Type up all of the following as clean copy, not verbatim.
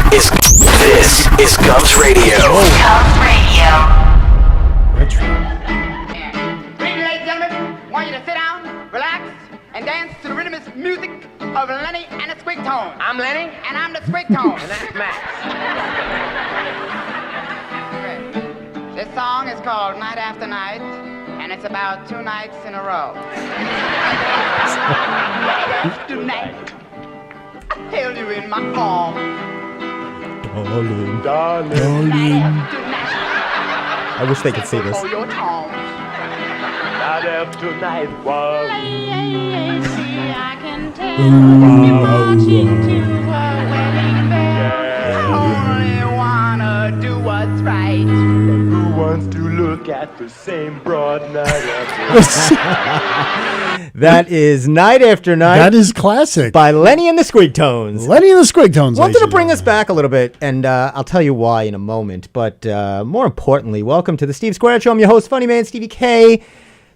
is Gums Radio. Gums Radio. Ladies and gentlemen, I want you to sit down, relax, and dance to the rhythmic music of Lenny and the Squeak Tone. I'm Lenny, and I'm the Squeak Tone. And that's Max. Okay. This song is called Night After Night, and it's about 2 nights in a row. Night after night, I held you in my arms. Darling. Night after night, I wish they could see this. for your charms. Night after night was I can tell you're marching to a wedding bell. Only wanna do what's right. who wants to look at the same broad night after That is Night After Night That is classic. by Lenny and the Squeak Tones. Lenny and the Squig Tones. Wanted to bring us back a little bit, and I'll tell you why in a moment. But more importantly, welcome to the Steve Square Show. I'm your host, Funny Man Stevie K,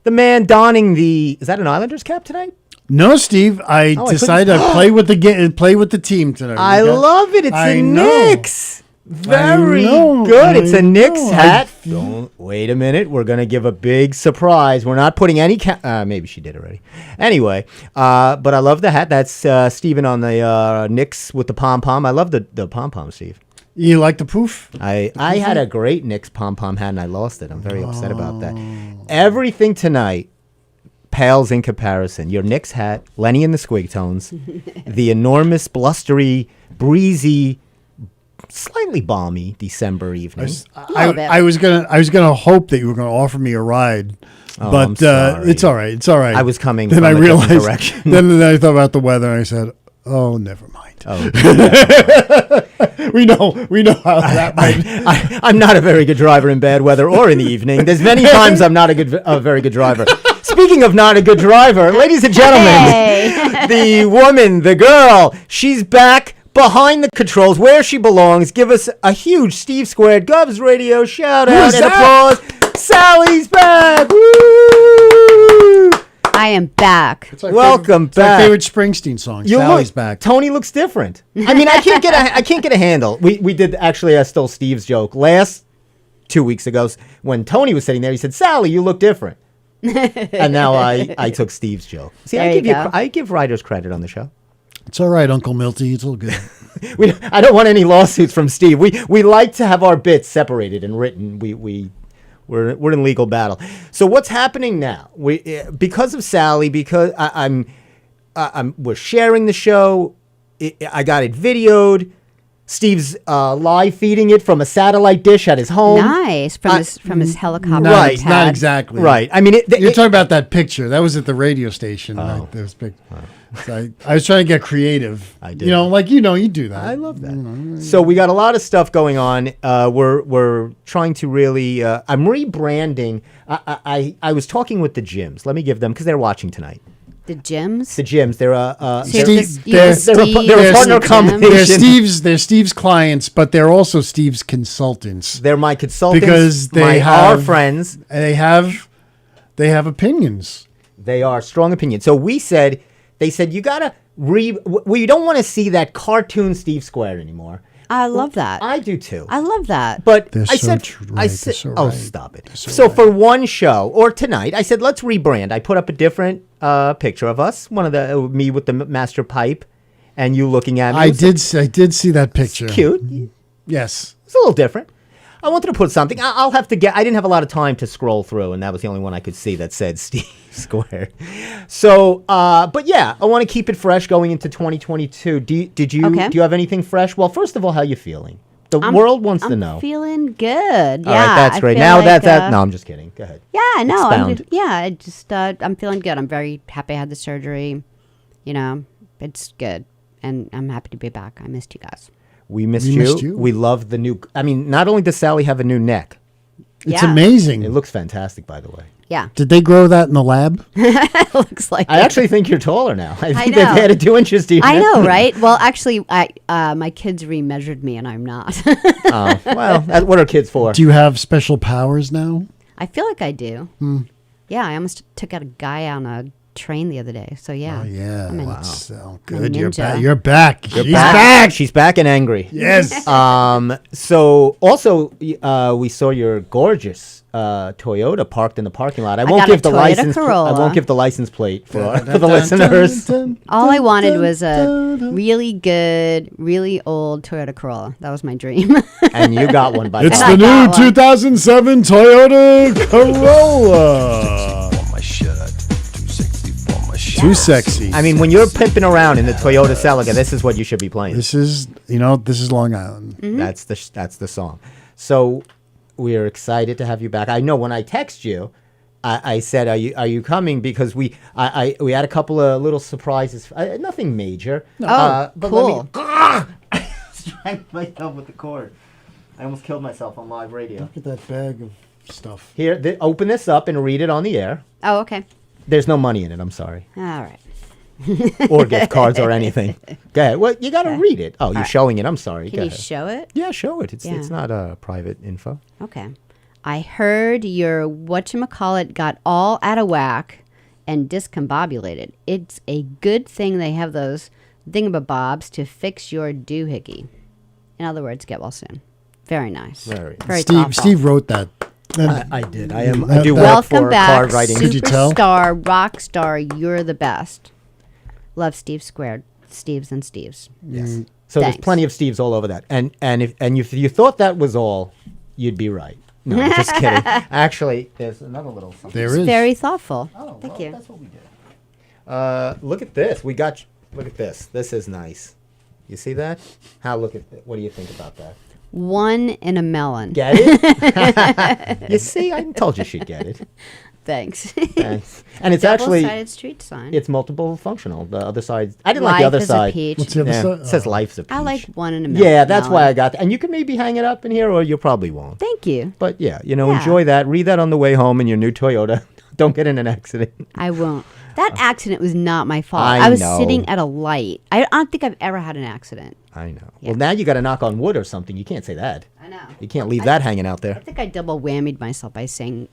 the man donning the... Is that an Islanders cap today? No, Steve. I decided to play with the team today. I love it. It's I a know. Knicks. Very good. It's a Knicks hat. Don't wait a minute. We're gonna give a big surprise. We're not putting any. Maybe she did already. Anyway, but I love the hat. That's Steven on the Knicks with the pom pom. I love the pom pom, Steve. You like the poof? I had a great Knicks pom pom hat and I lost it. I'm very upset about that. Everything tonight pales in comparison. Your Knicks hat, Lenny and the Squig Tones, the enormous, blustery, breezy, slightly balmy December evening. I was gonna hope that you were gonna offer me a ride, Oh, but I'm sorry. it's all right. It's all right. I was coming Then from I a different realized. direction. Then I thought about the weather and I said, "Oh, never mind." Oh, we know how that might. I'm not a very good driver in bad weather or in the evening. There's many times I'm not a very good driver. Speaking of not a good driver, ladies and gentlemen, the woman, the girl, she's back behind the controls where she belongs. Give us a huge Steve Squared Gubs Radio shout out Who's and that? applause. Sally's back. Woo! I am back. It's my Welcome it's my back. favorite Springsteen song. Sally's back. Tony looks different. I mean, I can't get a handle. We did actually. I stole Steve's joke last 2 weeks ago when Tony was sitting there. He said, "Sally, you look different." And now I took Steve's joke. See, There you go. I give writers credit on the show. It's all right, Uncle Milty. It's all good. I don't want any lawsuits from Steve. We like to have our bits separated and written. We're in legal battle. So what's happening now? Because of Sally, because we're sharing the show. I got it videoed. Steve's live feeding it from a satellite dish at his home. Nice from his helicopter. Right, pad. Not exactly. Right. I mean, You're talking about that picture. That was at the radio station. Right? There was big. So I was trying to get creative. I did. You do that. I love that. So we got a lot of stuff going on. We're trying to really. I'm rebranding. I was talking with the gyms. Let me give them because they're watching tonight. The gyms. The gyms. They're They're a partner combination. They're Steve's clients, but they're also Steve's consultants. They're my consultants Because they our have friends. And they have opinions. They are strong opinions. So they said you gotta we don't want to see that cartoon Steve Square anymore. I love that. I do too. I love that. But They're I so said, true, I right, said, they're so oh, right. stop it. They're so So right. for one show or tonight, I said, let's rebrand. I put up a different picture of us. One of me with the master pipe and you looking at me. I did see that picture. Cute. Yes. It's a little different. I wanted to put something. I'll have to I didn't have a lot of time to scroll through, and that was the only one I could see that said Steve Square. So, but yeah, I want to keep it fresh going into 2022. Do you have anything fresh? Well, first of all, how you feeling? The world wants to know. I'm feeling good. All Yeah, right, that's great. feel Now like, no, I'm just kidding. Go ahead. Yeah, no, Expound. I'm feeling good. I'm very happy I had the surgery. It's good, and I'm happy to be back. I missed you guys. We missed you. We love the new. I mean, not only does Sally have a new neck, It's Yeah. amazing. it looks fantastic, by the way. Yeah, Did they grow that in the lab? it looks like I it. actually think you're taller now. I think they've know. added 2 inches to you. I know, right? Well, actually, my kids remeasured me, and I'm not. Oh, well, what are kids for? Do you have special powers now? I feel like I do. Yeah, I almost took out a guy on a train the other day. So yeah. Oh yeah. I'm in. That's so I'm a good. You're ninja. back. You're back. She's back. She's back and angry. Yes. So also, we saw your gorgeous Toyota parked in the parking lot. I won't got give a the Toyota license. I Corolla. won't give the license plate for the listeners. All I wanted was a really good, really old Toyota Corolla. That was my dream. And you got one by It's God. the I new got one. 2007 Toyota Corolla. Too sexy. I mean, when you're pimping around in the Toyota Celica, this is what you should be playing. This is Long Island. Mm-hmm. That's the song. So we're excited to have you back. I know when I text you, I said, "Are you coming?" Because we had a couple of little surprises. Nothing major. Oh, but cool. I strangled myself with the cord. I almost killed myself on live radio. Look at that bag of stuff. Here, open this up and read it on the air. Oh, okay. There's no money in it. I'm sorry. All right. Or gift cards or anything. Go ahead. Well, you got to read it. Oh, you're showing it. I'm sorry. Can Go you ahead. show it? Yeah, show it. It's Yeah. not private info. Okay. I heard your whatchamacallit got all out of whack and discombobulated. It's a good thing they have those thingamabobs to fix your doohickey. In other words, get well soon. Very nice. Very. thoughtful. Steve wrote that. I did. I do work Welcome for back, card writing. Could you tell? superstar, rock star. You're the best. Love Steve Squared. Steves and Steves. Yes. So there's Thanks. plenty of Steves all over that. And if you thought that was all, you'd be right. No, I'm just kidding. Actually, there's another little something. There is. Very thoughtful. Oh, Thank well, you. That's what we did. Look at this. Look at this. This is nice. You see that? What do you think about that? One in a melon. Get it? You see, I told you she'd get it. Thanks. Thanks. And it's actually Double-sided street sign. it's multiple functional. The other side, I didn't like the Life other is side. a peach. What's the other Yeah, side? it says life's a peach. I like one in a melon. Yeah, that's why I got that. And you can maybe hang it up in here, or you probably won't. Thank you. But yeah, Yeah. enjoy that. Read that on the way home in your new Toyota. Don't get in an accident. I won't. That accident was not my fault. I I was know. sitting at a light. I don't think I've ever had an accident. I know. Yeah. Well, now you got to knock on wood or something. You can't say that. I know. You can't leave that hanging out I there. think I double whammied myself by saying,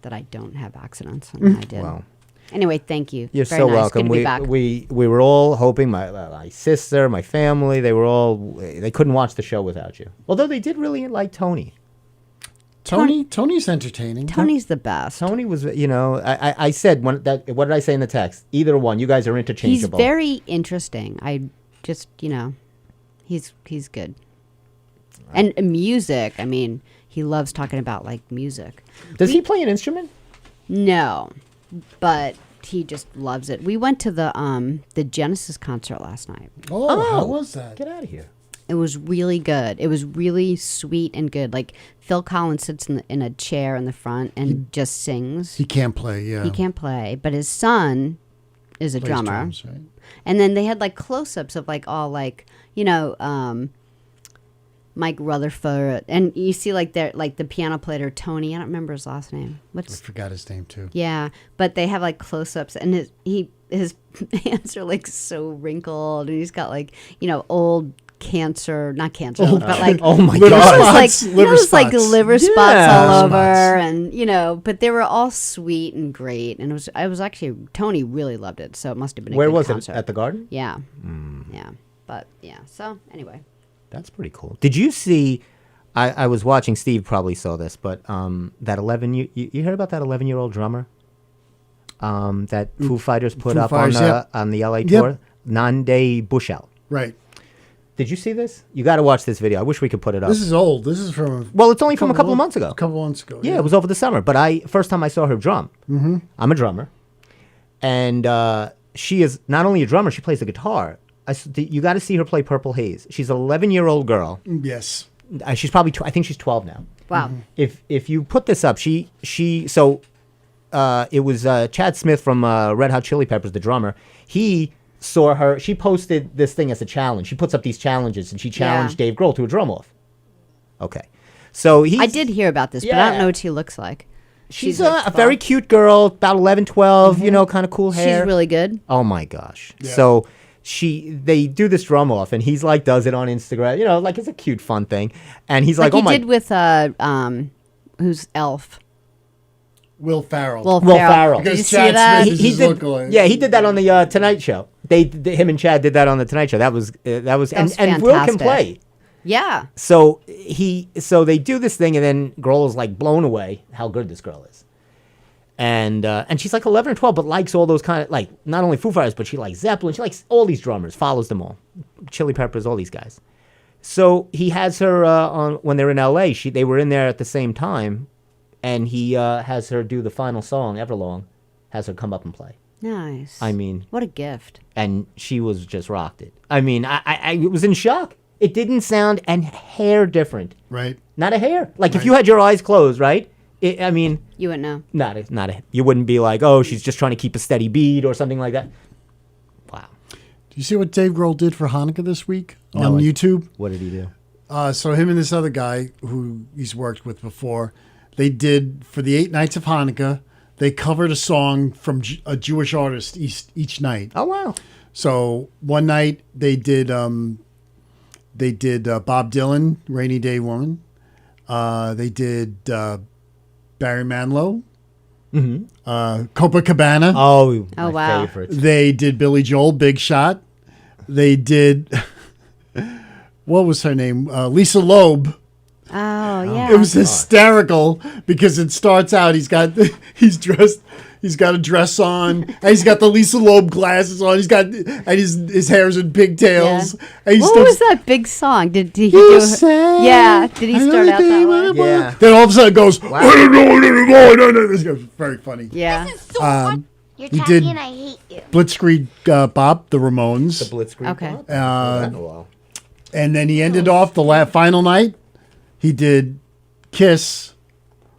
that I don't have accidents. And I did. Wow. Anyway, thank you. You're Very so nice. welcome. Good to be back. We were all hoping, my sister, my family, they couldn't watch the show without you. Although they did really like Tony. Tony's entertaining. Tony's the best. Tony was, I said, what did I say in the text? Either one. You guys are He's interchangeable. very interesting. I just, he's good. And music, I mean, he loves talking about like music. Does he play an instrument? No, but he just loves it. We went to the Genesis concert last night. Oh, how was that? Get out of here. It was really good. It was really sweet and good. Like Phil Collins sits in a chair in the front and just sings. He can't play, yeah. He can't play, but his son is a Plays drummer. drums, right? And then they had like close-ups of like all like Mike Rutherford, and you see like the piano player Tony. I don't remember his last name. I forgot his name too. Yeah, but they have like close-ups, and his hands are like so wrinkled, and he's got like old not cancer, but like Oh my Liver God. spots. like Liver those like spots. liver spots Yeah. all over, Spots. and but they were all sweet and great, and I was actually Tony really loved it, so it must have been a Where good was concert. it? At the Garden? Yeah, yeah, but yeah. So anyway, That's pretty cool. Did you see? I was watching. Steve probably saw this, but that 11. You heard about that 11-year-old drummer? That Foo Fighters put Foo up Fighters, yep. on the LA Yep. tour. Nande Bushell. Right. Did you see this? You got to watch this video. I wish we could put it up. This is old. This is from Well, it's only from a couple of months ago. A couple months ago. Yeah, it was over the summer. But first time I saw her drum. Mm-hmm. I'm a drummer, and she is not only a drummer; she plays the guitar. You got to see her play Purple Haze. She's an 11-year-old girl. Yes. She's probably I think she's 12 now. wow. If you put this up, it was Chad Smith from Red Hot Chili Peppers, the drummer. He saw her. She posted this thing as a challenge. She puts up these challenges, and she challenged Dave Grohl to a drum off. Okay, so I did hear about this, but I don't know what she looks like. She's like a very cute girl, about 11, 12. Kind of cool hair. She's really good. Oh my gosh! Yeah. So they do this drum off, and he's like does it on Instagram. Like it's a cute, fun thing. And he's like, he oh my. did with who's Elf? Will Ferrell. Will Will Ferrell. Ferrell. Did you Because see Chad that? Smith is his lookalike. Yeah, he did that on the Tonight Show. Him and Chad did that on the Tonight Show. That was and Will can fantastic. play. Yeah. So they do this thing, and then Grohl is like blown away how good this girl is, and she's like 11 or 12, but likes all those kind of like not only Foo Fighters, but she likes Zeppelin. She likes all these drummers, follows them all, Chili Peppers, all these guys. So he has her on when they're in L.A. They were in there at the same time, and he has her do the final song, Everlong, has her come up and play. Nice. I mean, what a gift. and she was just rocked it. I mean, I was in shock. It didn't sound a hair different. Right. Not a hair. Like if you had your eyes closed, right? I mean, You wouldn't know. you wouldn't be like, oh, she's just trying to keep a steady beat or something like that. Wow. Do you see what Dave Grohl did for Hanukkah this week on No, YouTube? What did he do? So him and this other guy who he's worked with before, they did for the 8 nights of Hanukkah. They covered a song from a Jewish artist each night. Oh wow. So one night they did Bob Dylan, "Rainy Day Woman." They did Barry Manilow, Copacabana. Oh, Oh, my wow. favorite. They did Billy Joel, "Big Shot." They did what was her name? Lisa Loeb. Oh, yeah. It was hysterical because it starts out he's got a dress on, and he's got the Lisa Loeb glasses on. And his hair's in pigtails. Yeah. And he What starts, was that big song? Did he You do say Yeah. Did he I start out that way? Yeah. Then all of a sudden it goes, This is very funny. Yeah. You're He tacky did- and I hate you. Blitzkrieg Bop, the Ramones. The Blitzkrieg. Okay. Pop? That in a while. And then he ended off the final night. He did Kiss,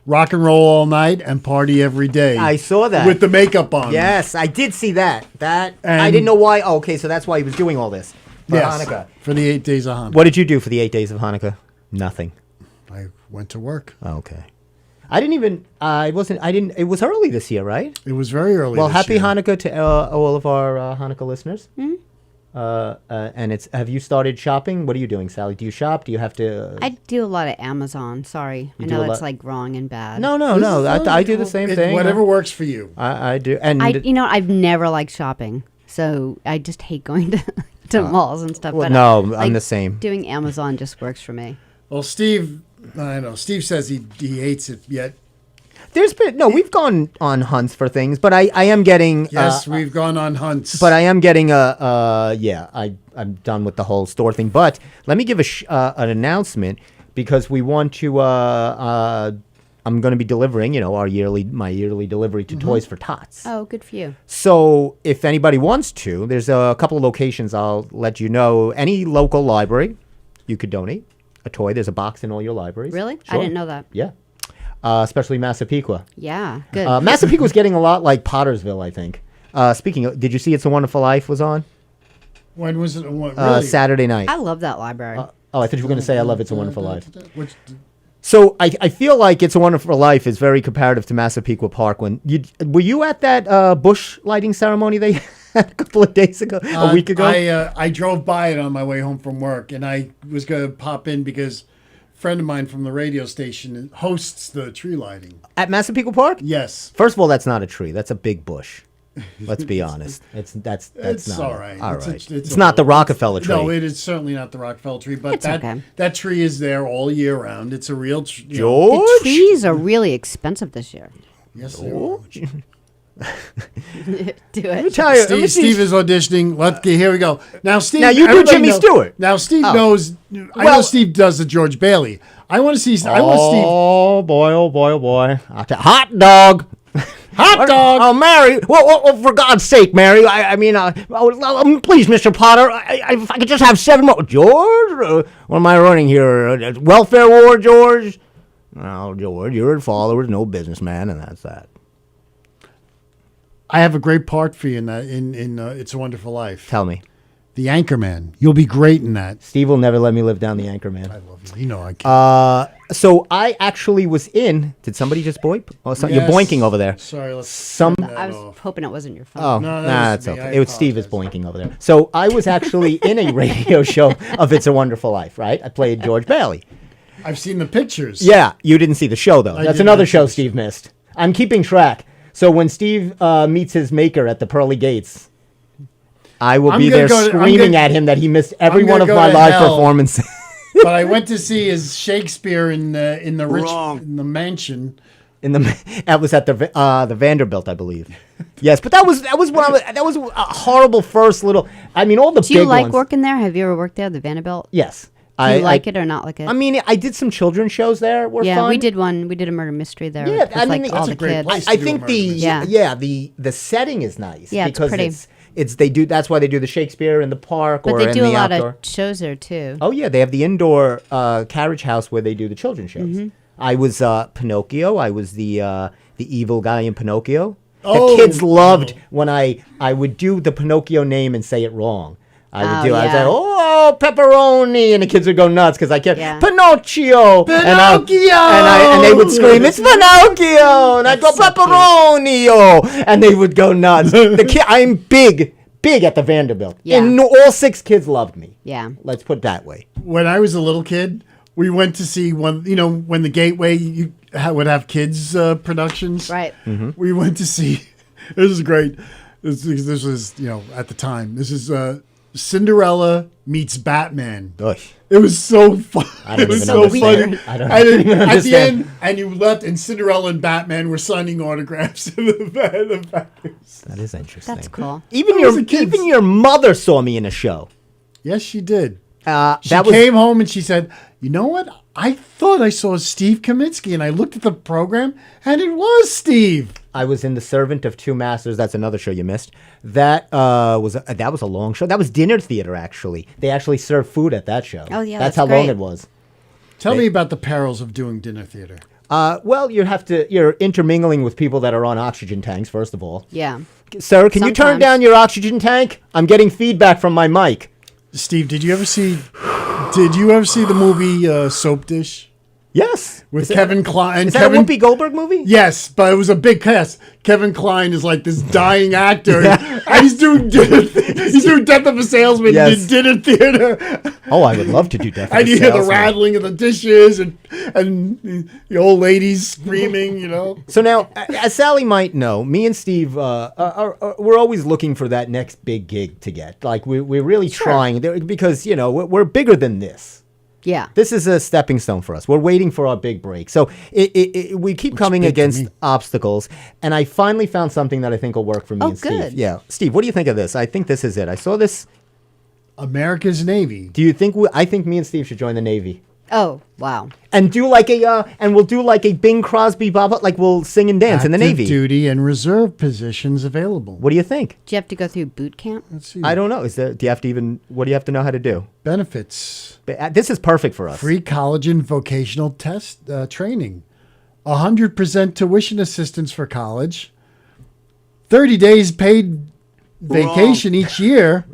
Rock and Roll All Night, and Party Every Day. I saw that. With the makeup on. Yes, I did see that. I And- didn't know why. Oh, okay, so that's why he was doing all this for Yes, Hanukkah. for the 8 days of Hanukkah. What did you do for the 8 days of Hanukkah? Nothing. I went to work. Oh, okay. I didn't even. I wasn't. I didn't. It was early this year, right? It was very early. Well, this happy year. Hanukkah to all of our Hanukkah listeners. Mm-hmm. And it's. Have you started shopping? What are you doing, Sally? Do you shop? Do you have to? I do a lot of Amazon. Sorry. I do know a that's lot- like wrong and bad. No. I do the same thing. Whatever works for you. I do. And I've never liked shopping. So I just hate going to malls and stuff. well, but no, like, I'm the same. Doing Amazon just works for me. Well, Steve, I know. Steve says he hates it yet. There's been we've gone on hunts for things, but I am getting. Yes, we've gone on hunts. But I am getting I'm done with the whole store thing. But let me give an announcement because we want to. I'm going to be delivering, my yearly delivery to Toys for Tots. Oh, good for you. So if anybody wants to, there's a couple of locations. I'll let you know. Any local library, you could donate a toy. There's a box in all your libraries. Really? I Sure. didn't know that. Yeah. Especially Massapequa. Yeah, good. Massapequa's getting a lot like Pottersville, I think. Speaking of, did you see It's a Wonderful Life was on? When was it? Really? Saturday night. I love that library. Oh, I thought you were going to say I love It's a Wonderful Life. Which, So I feel like It's a Wonderful Life is very comparative to Massapequa Park. Were you at that bush lighting ceremony they had a couple of days ago, a week ago? I drove by it on my way home from work, and I was going to pop in because a friend of mine from the radio station hosts the tree lighting. At Massapequa Park? Yes. First of all, that's not a tree. That's a big bush. Let's be honest. That's It's not all right. All It's right. a- It's not the Rockefeller tree. No, it is certainly not the Rockefeller tree, but It's okay. that tree is there all year round. It's a real tree. George? The trees are really expensive this year. Yes, they are. Do Let me it. tell you. let me see- Steve is auditioning. Here we go. Now, Steve. Now, you do everybody Jimmy knows- Stewart. Now, Steve Oh. knows. I know Well- Steve does the George Bailey. I want to see. I want Steve. Oh boy! Oh boy! Oh boy! Hot dog! Hot dog. Oh, Mary! Well, for God's sake, Mary! Please, Mr. Potter, if I could just have 7 more. George, what am I running here? Welfare war, George? No, George, you're a follower, no businessman, and that's that. I have a great part for you in that. In It's a Wonderful Life. Tell me, The Anchorman. You'll be great in that. Steve will never let me live down the Anchorman. I love you. You know I can. So I actually was in. Did somebody just boink? Oh, you're Yes. boinking over there. Sorry. Let's Some- turn that I was off. hoping it wasn't your phone. Oh, No, that nah, was it's me. okay. I It was Steve is apologize. boinking over there. So I was actually in a radio show of It's a Wonderful Life, right? I played George Bailey. I've seen the pictures. Yeah, you didn't see the show though. That's did another not see show the Steve missed. I'm keeping track. So when Steve meets his maker at the pearly gates, I will be there screaming at him that he missed every one of my live performances. But I went to see his Shakespeare in the mansion. That was at the Vanderbilt, I believe. Yes, but that was a horrible first little. I mean, all the Do you big like ones. working there? Have you ever worked there, the Vanderbilt? Yes. Do you like it or not like it? I mean, I did some children's shows there. Were yeah, fun. we did one. We did a murder mystery there. Yeah, with, I mean, like, that's all a the great kids. place. I to do think a murder the the setting is nice. Yeah, it's because pretty. It's they do. That's why they do the Shakespeare in the park But or they in do the a lot outdoor. of shows there too. Oh yeah, they have the indoor carriage house where they do the children's shows. Mm-hmm. I was Pinocchio. I was the evil guy in Pinocchio. Oh, The kids loved when I would do the Pinocchio name and say it wrong. I would Oh, I was yeah. like, oh, pepperoni, and the kids would go nuts because I kept Yeah. Pinocchio, and they would scream, it's Pinocchio, and I'd go pepperoni, and they would go nuts. I'm big at the Vanderbilt, Yeah. and all 6 kids loved me. Yeah. Let's put it that way. When I was a little kid, we went to see when the Gateway would have kids productions. Right. Mm-hmm. We went to see. This is great. This was at the time. This is Cinderella meets Batman. Ugh. It was so fun. don't It was even so understand. funny. I don't And even at the understand. end, and you left, and Cinderella and Batman were signing autographs in the back. That is interesting. That's cool. Even That was the kids. even your mother saw me in a show. Yes, she did. She That was came home and she said, "You know what? I thought I saw Steve Kaminsky, and I looked at the program, and it was Steve." I was in The Servant of Two Masters. That's another show you missed. That was a long show. That was dinner theater, actually. They actually served food at that show. Oh, yeah, that's that's how long great. it was. Tell me about the perils of doing dinner theater. Well, you're intermingling with people that are on oxygen tanks. First of all, Yeah. sir, can you turn Sometimes. down your oxygen tank? I'm getting feedback from my mic. Steve, did you ever see the movie Soap Dish Yes, with Kevin Kline? Is that a Whoopi Goldberg movie? Yes, but it was a big cast. Kevin Kline is like this dying actor, and he's doing Death of a Salesman Yes. in dinner theater. Oh, I would love to do Death of a And you hear the Salesman. rattling of the dishes and the old ladies screaming, So now, as Sally might know, me and Steve we're always looking for that next big gig to get. Like we're really trying because we're bigger than this. Yeah. This is a stepping stone for us. We're waiting for our big break. So we keep coming big to against me? obstacles, and I finally found something that I think will work for me Oh, and Steve. good. Yeah, Steve, what do you think of this? I think this is it. I saw this. America's Navy. Do you think I think me and Steve should join the Navy? Oh, wow. And do like we'll do like a Bing Crosby, Bob, like we'll sing and dance in the Active Navy. duty and reserve positions available. What do you think? Do you have to go through boot camp? Let's see. I don't know. Do you have to what do you have to know how to do? Benefits. But, this is perfect for us. Free college and vocational test training. 100% tuition assistance for college. 30 days paid vacation each year.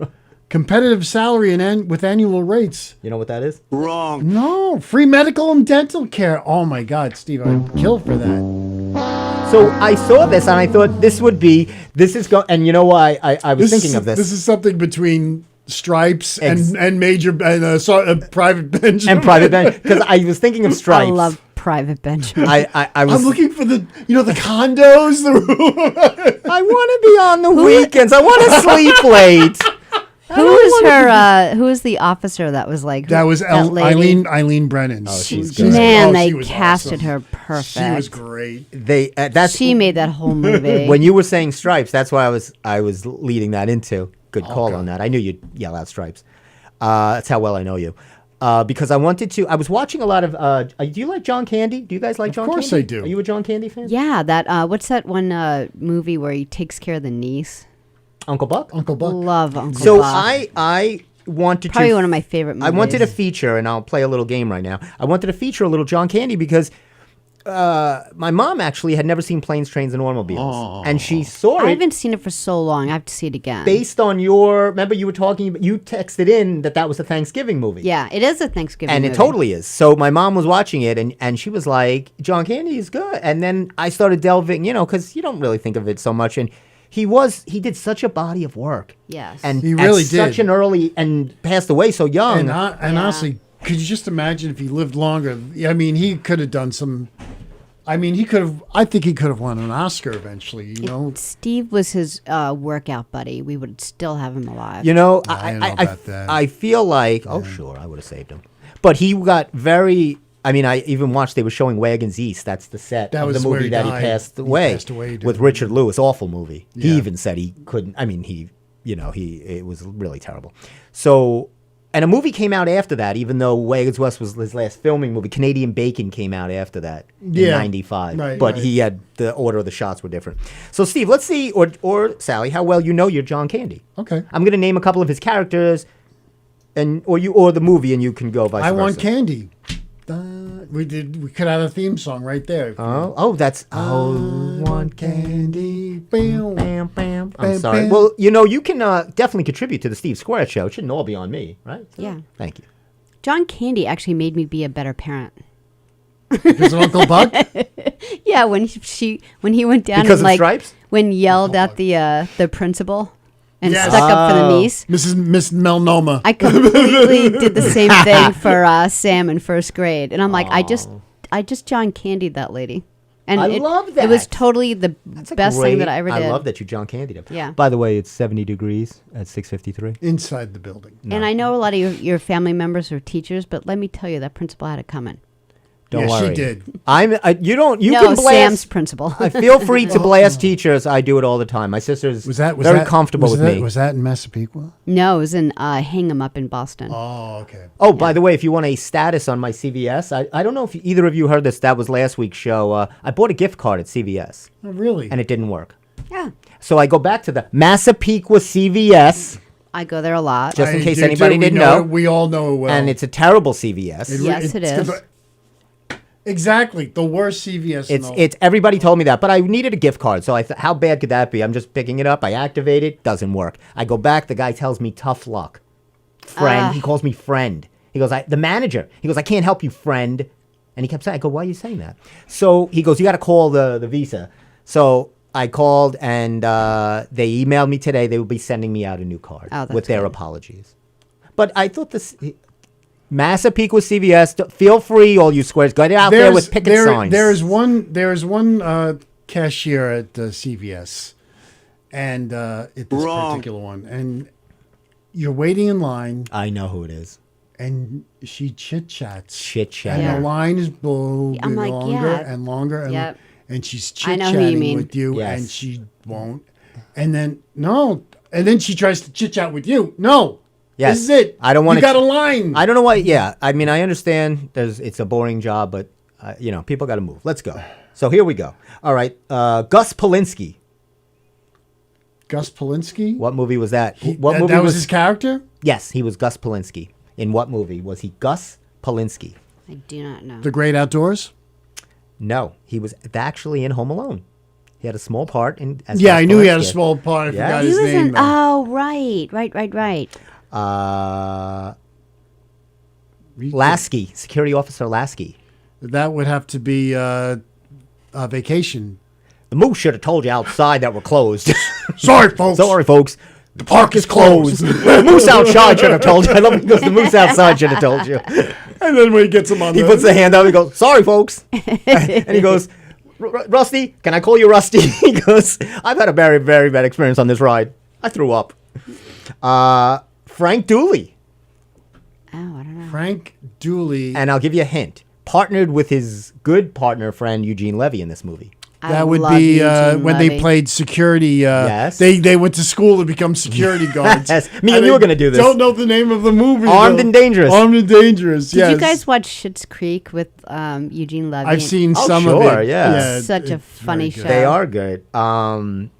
Competitive salary and with annual rates. You know what that is? No, free medical and dental care. Oh my God, Steve, I'd kill for that. So I saw this and I thought this is and you know why I was thinking of this. This is something between Stripes Ex- and Private Benjamin. And Private Benjamin, because I was thinking of Stripes. I love Private Benjamin. I was I'm looking for the condos. I want to be on the weekends. I want to sleep late. Who was the officer that was like? That was that lady? Eileen Brennan. Oh, she's good. Man, she they was casted awesome. her perfect. She was great. That's She made that whole movie. when you were saying Stripes. That's why I was leading that into. Good call on that. I knew you'd yell out Stripes. That's how well I know you. Because I wanted to. I was watching a lot of. Do you like John Candy? Do you guys like John Candy? Of course I do. Are you a John Candy fan? Yeah, that. What's that one movie where he takes care of the niece? Uncle Buck. Uncle Buck. Love Uncle So Buck. I wanted Probably to. one of my favorite movies. I wanted to feature, and I'll play a little game right now. I wanted to feature a little John Candy because my mom actually had never seen Planes, Trains, and Automobiles, and she saw I it haven't seen it for so long. I have to see it again. based on your. Remember, you were talking. You texted in that was a Thanksgiving movie. Yeah, it is a Thanksgiving And movie. it totally is. So my mom was watching it, and she was like, "John Candy is good." And then I started delving, because you don't really think of it so much. And he did such a body of work. Yes. And He really at such did. an early and passed away so young. And honestly, could you just imagine if he lived longer? I mean, he could have done some I mean, he could have. I think he could have won an Oscar eventually. You know, If Steve was his workout buddy, we would still have him alive. You know, I don't know about that. I feel like, sure, I would have saved him. But he got very. I mean, I even watched. They were showing Wagons East. That's the set That of the was where movie he that he died. passed He away, passed away, didn't with he? Richard Lewis. Awful movie. He Yeah. even said he couldn't. I mean, it was really terrible. So. And a movie came out after that, even though Wagons West was his last filming movie. Canadian Bacon came out after that in Yeah. 95. Right, but right. he had the order of the shots were different. So, Steve, let's see, or Sally, how well you know your John Candy. Okay. I'm going to name a couple of his characters, or the movie, and you can go vice I versa. want candy. We could have a theme song right there. That's I want candy. Bam. Bam, bam. I'm Bam, sorry. bam. Well, you can definitely contribute to the Steve Square show. It shouldn't all be on me, right? Yeah. Thank you. John Candy actually made me be a better parent. Because of Uncle Buck. Yeah, when he went down Because and of Stripes? when yelled at the principal and Yes. stuck up for the niece. Miss Melnoma. I completely did the same thing for Sam in first grade, and I'm like, I just John Candied that lady, and I love It was that. totally the best thing that I ever did. I love that you John Candied him. Yeah. By the way, it's 70 degrees at 6:53. Inside the building. And I know a lot of your family members are teachers, but let me tell you, that principal had it coming. Don't Yeah, worry. she did. You No, can blast. Sam's principal. I feel free to blast teachers. I do it all the time. My sister's Was that very comfortable with me. Was that in Massapequa? No, it was in Hang 'em Up in Boston. Oh, okay. Oh, by the way, if you want a status on my CVS, I don't know if either of you heard this. That was last week's show. I bought a gift card at CVS, Oh, really? and it didn't work. Yeah, So I go back to the Massapequa CVS, I go there a lot. just in case do anybody too. didn't know. know. We all know it well. And it's a terrible CVS. Yes, it is. Exactly. The worst CVS. It's everybody told me that, but I needed a gift card. So how bad could that be? I'm just picking it up. I activate it, doesn't work. I go back. The guy tells me tough luck, friend. He calls me friend. He goes, the manager. He goes, I can't help you, friend. And he kept saying, I go, why are you saying that? So he goes, you got to call the Visa. So I called, and they emailed me today. They will be sending me out a new card with their apologies. But I thought this. Massapequa CVS. Feel free, all you squares. Go out there with picket signs. There's one cashier at CVS, and at this particular one, and you're waiting in line, I know who it is. and she chit chats. Chit chat. And Yeah. the line is longer I'm like, longer yeah. and longer, and, Yep. and she's I chit know who you chatting mean. with you, Yes. and she won't. And then and then she tries to chit chat with you. No. Yes. This is it. I don't want You got a line. I don't know why. Yeah, I mean, I understand. It's a boring job, but people got to move. Let's go. So here we go. All right, Gus Polinsky. Gus Polinsky. What movie was that? What that, movie that was his character? Yes, he was Gus Polinsky. In what movie was he Gus Polinsky? I do not know. The Great Outdoors? No, he was actually in Home Alone. He had a small part in. As Yeah, Gus I knew he had a Polinsky. small part. I Yeah. forgot He his was name. in. though. Oh, right. Lasky, security officer Lasky. That would have to be Vacation. The moose should have told you outside that we're closed. Sorry, folks. Sorry, folks. The park is closed. The moose outside should have told you. I love it because the moose outside should have told you. And then when he gets him on He puts the hand up. He goes, "Sorry, folks," and he goes, "Rusty, can I call you Rusty?" He goes, "I've had a very, very bad experience on this ride. I threw up." Frank Dooley, Oh, I don't know. Frank Dooley. and I'll give you a hint. Partnered with his good partner friend Eugene Levy in this movie. That would love be Eugene when they Levy. played security. Yes. They went to school to become security guards. Yes. Me and you I were gonna do this. Don't know the name of the movie. Armed though. and Dangerous. Armed and Dangerous. Did yes. you guys watch Schitt's Creek with Eugene Levy? I've seen Oh, some sure, of it. yeah. Such a it's funny very good. show. They are good.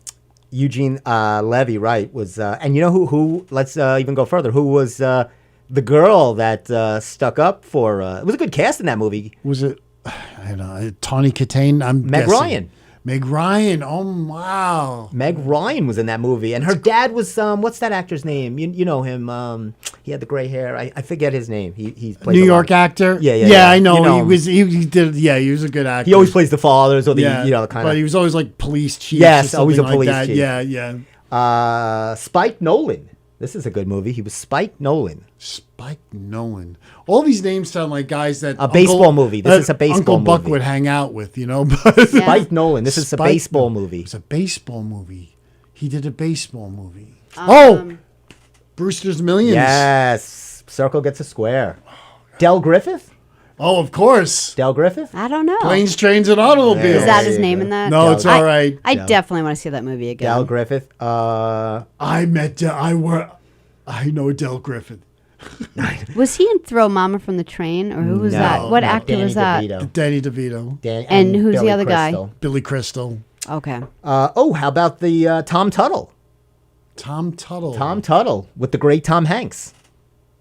Eugene Levy, right, was, and you know who let's even go further, who was the girl that stuck up for, it was a good cast in that movie. Was it? I don't know. Tawny Katane. I'm Meg guessing. Ryan. Meg Ryan. Oh wow. Meg Ryan was in that movie, and her dad was, what's that actor's name? You know him, he had the gray hair. I forget his name. He plays New a York lot. actor. Yeah, I know. You know he him. was. He did. Yeah, he was a good actor. He always plays the fathers or the, Yeah, the kind but he of. was always like police chief. Yes, or always something a police like that. chief. Yeah. Spike Nolan. This is a good movie. He was Spike Nolan. Spike Nolan. All these names sound like guys that A baseball movie. This is a baseball Uncle Buck movie. would hang out with, you know. But Yeah. Spike Nolan. This is a Spike baseball Nolan. movie. It's a baseball movie. He did a baseball movie. Brewster's Millions. Yes. Circle gets a square. Del Griffith? Oh, of course. Del Griffith? I don't know. Planes, Trains, and Automobiles. Is that There his you name go. in that? No, it's all right. I definitely want to see that movie again. Del Griffith. I know Del Griffith. Was he in Throw Mama from the Train, or who was No, that? What no, actor Danny was that? DeVito. Danny DeVito. And who's the Billy other guy? Crystal. Billy Crystal. Okay. How about the Tom Tuttle? Tom Tuttle. Tom Tuttle with the great Tom Hanks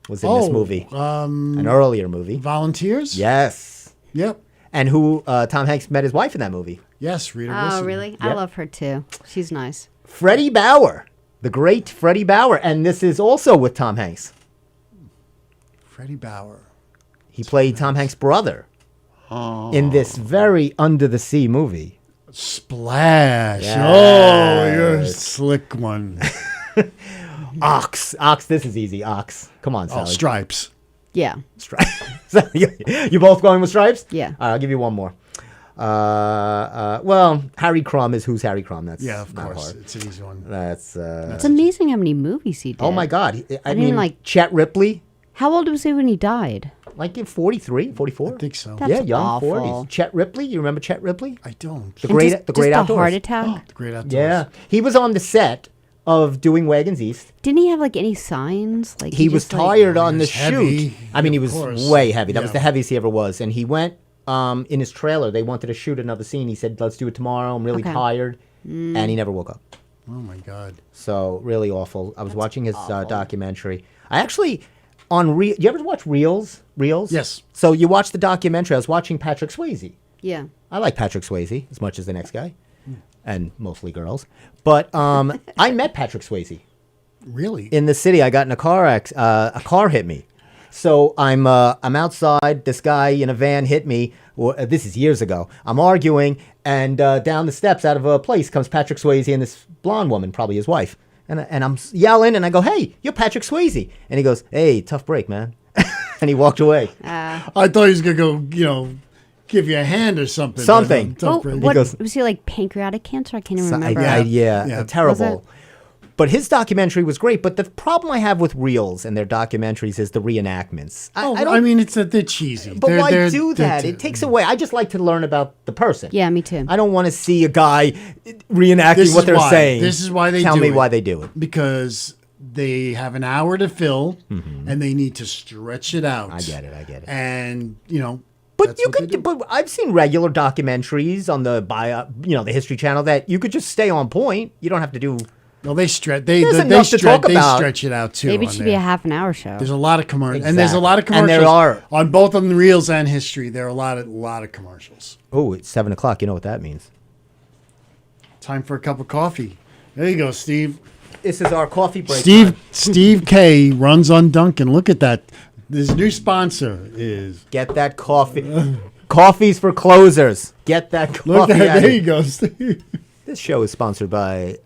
was in this movie. An earlier movie. Volunteers? Yes. Yep. And who Tom Hanks met his wife in that movie. Yes, Rita Oh, Wilson. really? I Yep. love her too. She's nice. Freddie Bauer. The great Freddie Bauer. And this is also with Tom Hanks. Freddie Bauer. He played Tom Hanks' brother in this very under-the-sea movie. Splash. Yes. Oh, you're a slick one. Ox, this is easy. Ox. Come on, Oh, Sally. Stripes. Yeah. Stripes. You both going with Stripes? Yeah. All right, I'll give you one more. Well, Harry Crumb is Who's Harry Crumb. That's Yeah, of not course. hard. It's an easy one. That's It's amazing how many movies he did. oh my God. I didn't mean, like- Chet Ripley, How old was he when he died? like in 43, 44. I think so. That's yeah, young awful. 40s. Chet Ripley, you remember Chet Ripley? I don't. The great, Just the great a outdoors. heart attack. The Great Outdoors. Yeah, he was on the set of doing Wagons East. Didn't he have like any signs? Like He was just, like- tired on the was heavy. shoot. I mean, he Of was course. way heavy. That was Yeah. the heaviest he ever was. And he went in his trailer. They wanted to shoot another scene. He said, "Let's do it tomorrow. I'm really Okay. tired," and he never woke up. Oh, my God. So really awful. I was watching his documentary. I actually you ever watch Reels? Yes. So you watch the documentary. I was watching Patrick Swayze. Yeah. I like Patrick Swayze as much as the next guy, and mostly girls. But I met Patrick Swayze Really? in the city. I got in a car a car hit me. So I'm outside. This guy in a van hit me. This is years ago. I'm arguing, and down the steps out of a place comes Patrick Swayze and this blonde woman, probably his wife. And I'm yelling, and I go, "Hey, you're Patrick Swayze!" And he goes, "Hey, tough break, man." And he walked away. I thought he was going to go, give you a hand or something. Something. But, Oh, pretty- what goes- was he like? Pancreatic cancer? I can't even remember. Yeah. Terrible. But his documentary was great. But the problem I have with Reels and their documentaries is the reenactments. I mean, they're cheesy. But why do they're- that? It takes away. I just like to learn about the person. Yeah, me too. I don't want to see a guy reenacting This what is they're why. saying. This is why they Tell do me it. why they do it. Because they have an hour to fill, and they need to stretch it out. I get it. And, But that's you what they could. do. But I've seen regular documentaries on the the History Channel that you could just stay on point. You don't have to do. No, they stretch. They There's they enough to talk stretch. They about. stretch it out too. Maybe it on should be a there. half an hour show. There's a lot of commercials, and there's a Exactly. lot of And commercials. there are. On both of the Reels and History. There are a lot of commercials. Oh, it's 7:00. You know what that means. Time for a cup of coffee. There you go, Steve. This is our coffee break. Steve K runs on Dunkin'. Look at that. This new sponsor is. Get that coffee. Coffees for closers. Get that coffee. Look at out there of you go, Steve. This show is sponsored by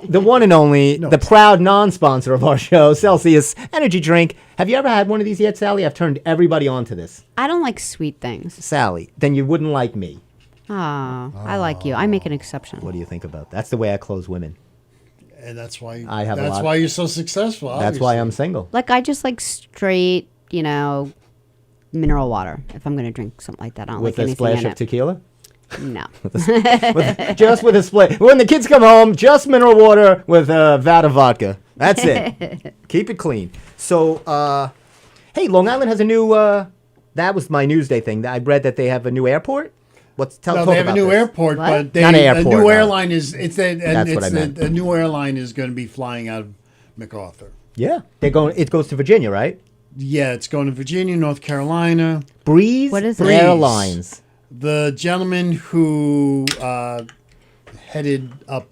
the one and only, No, the it's- proud non-sponsor of our show, Celsius Energy Drink. Have you ever had one of these yet, Sally? I've turned everybody onto this. I don't like sweet things. Sally, then you wouldn't like me. Oh, I like you. I make an exception. What do you think about that? That's the way I close women. And that's why I have a That's lot- why you're so successful. That's why obviously. I'm single. Like I just like straight, mineral water. If I'm gonna drink something like that, I don't With like a anything splash in of it. tequila? No. Just with a split. When the kids come home, just mineral water with a vat of vodka. That's it. Keep it clean. So, hey, Long Island has a new, that was my Newsday thing. I read that they have a new airport. No, Talk they have a about new this. airport, What? but Not a airport, new no. airline is it's a and That's it's what I meant. a new airline is going to be flying out of MacArthur. Yeah. They're going, it goes to Virginia, right? Yeah, it's going to Virginia, North Carolina. Breeze What is it? Breeze. Airlines. The gentleman who headed up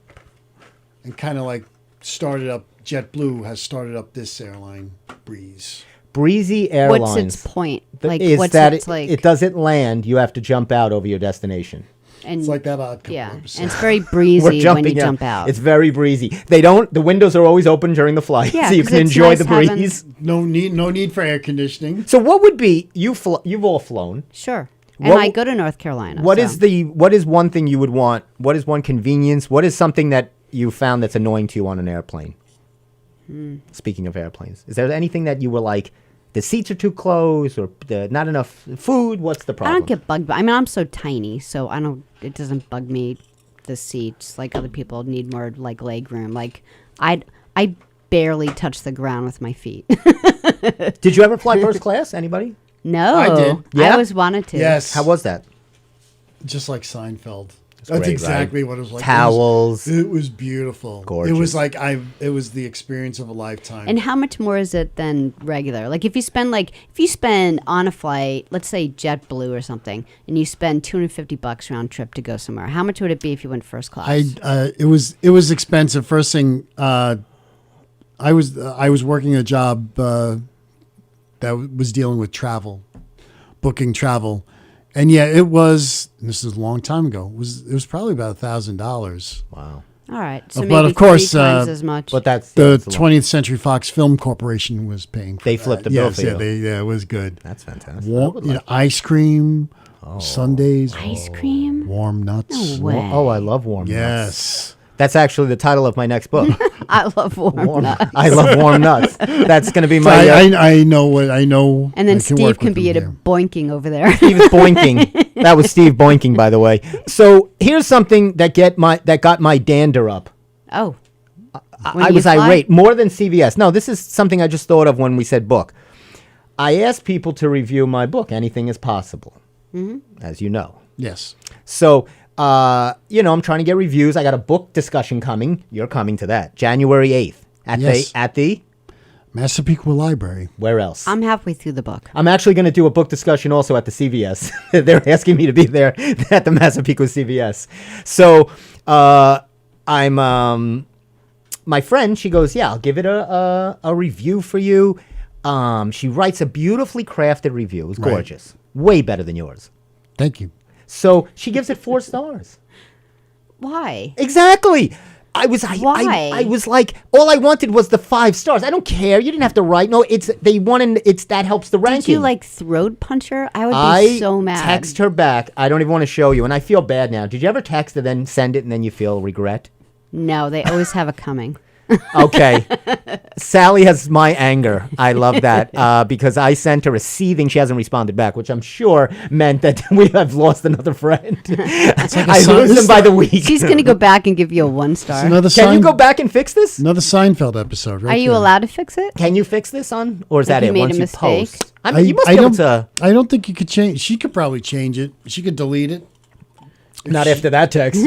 and kind of like started up JetBlue has started up this airline, Breeze. Breezy Airlines. What's its point? Th- Like, is what's that its like? it doesn't land, you have to jump out over your destination. And It's like that odd couple yeah, episode. and it's very We're breezy when jumping you out. jump out. It's very breezy. The windows are always open during the flight, Yeah, so you 'cause can it's enjoy nice the having- breeze. No need for air conditioning. So what would be, you've all flown. Sure. And What- I go to North Carolina. What so. is one thing you would want? What is one convenience? What is something that you found that's annoying to you on an airplane? Speaking of airplanes, is there anything that you were like, the seats are too close or not enough food? What's the I problem? don't get bugged by. I mean, I'm so tiny, so it doesn't bug me. The seats, like other people, need more like leg room. Like I barely touch the ground with my feet. Did you ever fly first class? Anybody? No, I did. Yeah? I always wanted to. Yes. How was that? Just like Seinfeld. That's great, exactly right? what it was like. Towels. It was beautiful. Gorgeous. It was like it was the experience of a lifetime. And how much more is it than regular? Like if you spend on a flight, let's say JetBlue or something, and you spend $250 round trip to go somewhere, how much would it be if you went first class? it was expensive. First thing, I was working a job that was dealing with travel, booking travel, and yeah, it was. And this is a long time ago. It was probably about $1,000. Wow. All right, so But maybe of course, 3 times as much. But that's The that's a lot. 20th Century Fox Film Corporation was paying. For They that. flipped the bill Yes, for yeah, you. it was good. That's fantastic. I would like Ice cream, Sundays, Ice cream? warm nuts. No way. Oh, I love warm nuts. Yes. That's actually the title of my next book. I love warm nuts. I love warm nuts. That's going to be So my. I know what I know. And then I Steve work can with be at them a here. boinking over there. Steve is boinking. That was Steve boinking, by the way. So here's something that got my dander up. Oh. I you was fly? irate more than CVS. No, this is something I just thought of when we said book. I asked people to review my book. Anything is possible, as you know. Yes. So, I'm trying to get reviews. I got a book discussion coming. You're coming to that January 8th Yes. at the Massapequa Library. where else? I'm halfway through the book. I'm actually going to do a book discussion also at the CVS. They're asking me to be there at the Massapequa CVS. So my friend, she goes, yeah, I'll give it a review for you. She writes a beautifully crafted review. It was Right. gorgeous. Way better than yours. Thank you. So she gives it 4 stars. Why? Exactly. I was Why? like, all I wanted was the 5 stars. I don't care. You didn't have to write. No, that helps the ranking. Did you like throat punch her? I would be I so mad. text her back. I don't even want to show you, and I feel bad now. Did you ever text and then send it and then you feel regret? No, they always have it coming. Okay. Sally has my anger. I love that because I sent her a seething. She hasn't responded back, which I'm sure meant that we have lost another friend. I lose them by the week. She's going to go back and give you a 1 star. Another Can you go back and fix this? Another Seinfeld episode, right? Are you there. allowed to fix it? Can you fix this on, or is Like that you it? made Once a you mistake? post, I mean, you must be able to. I don't think you could change. She could probably change it. She could delete it. Not after that text.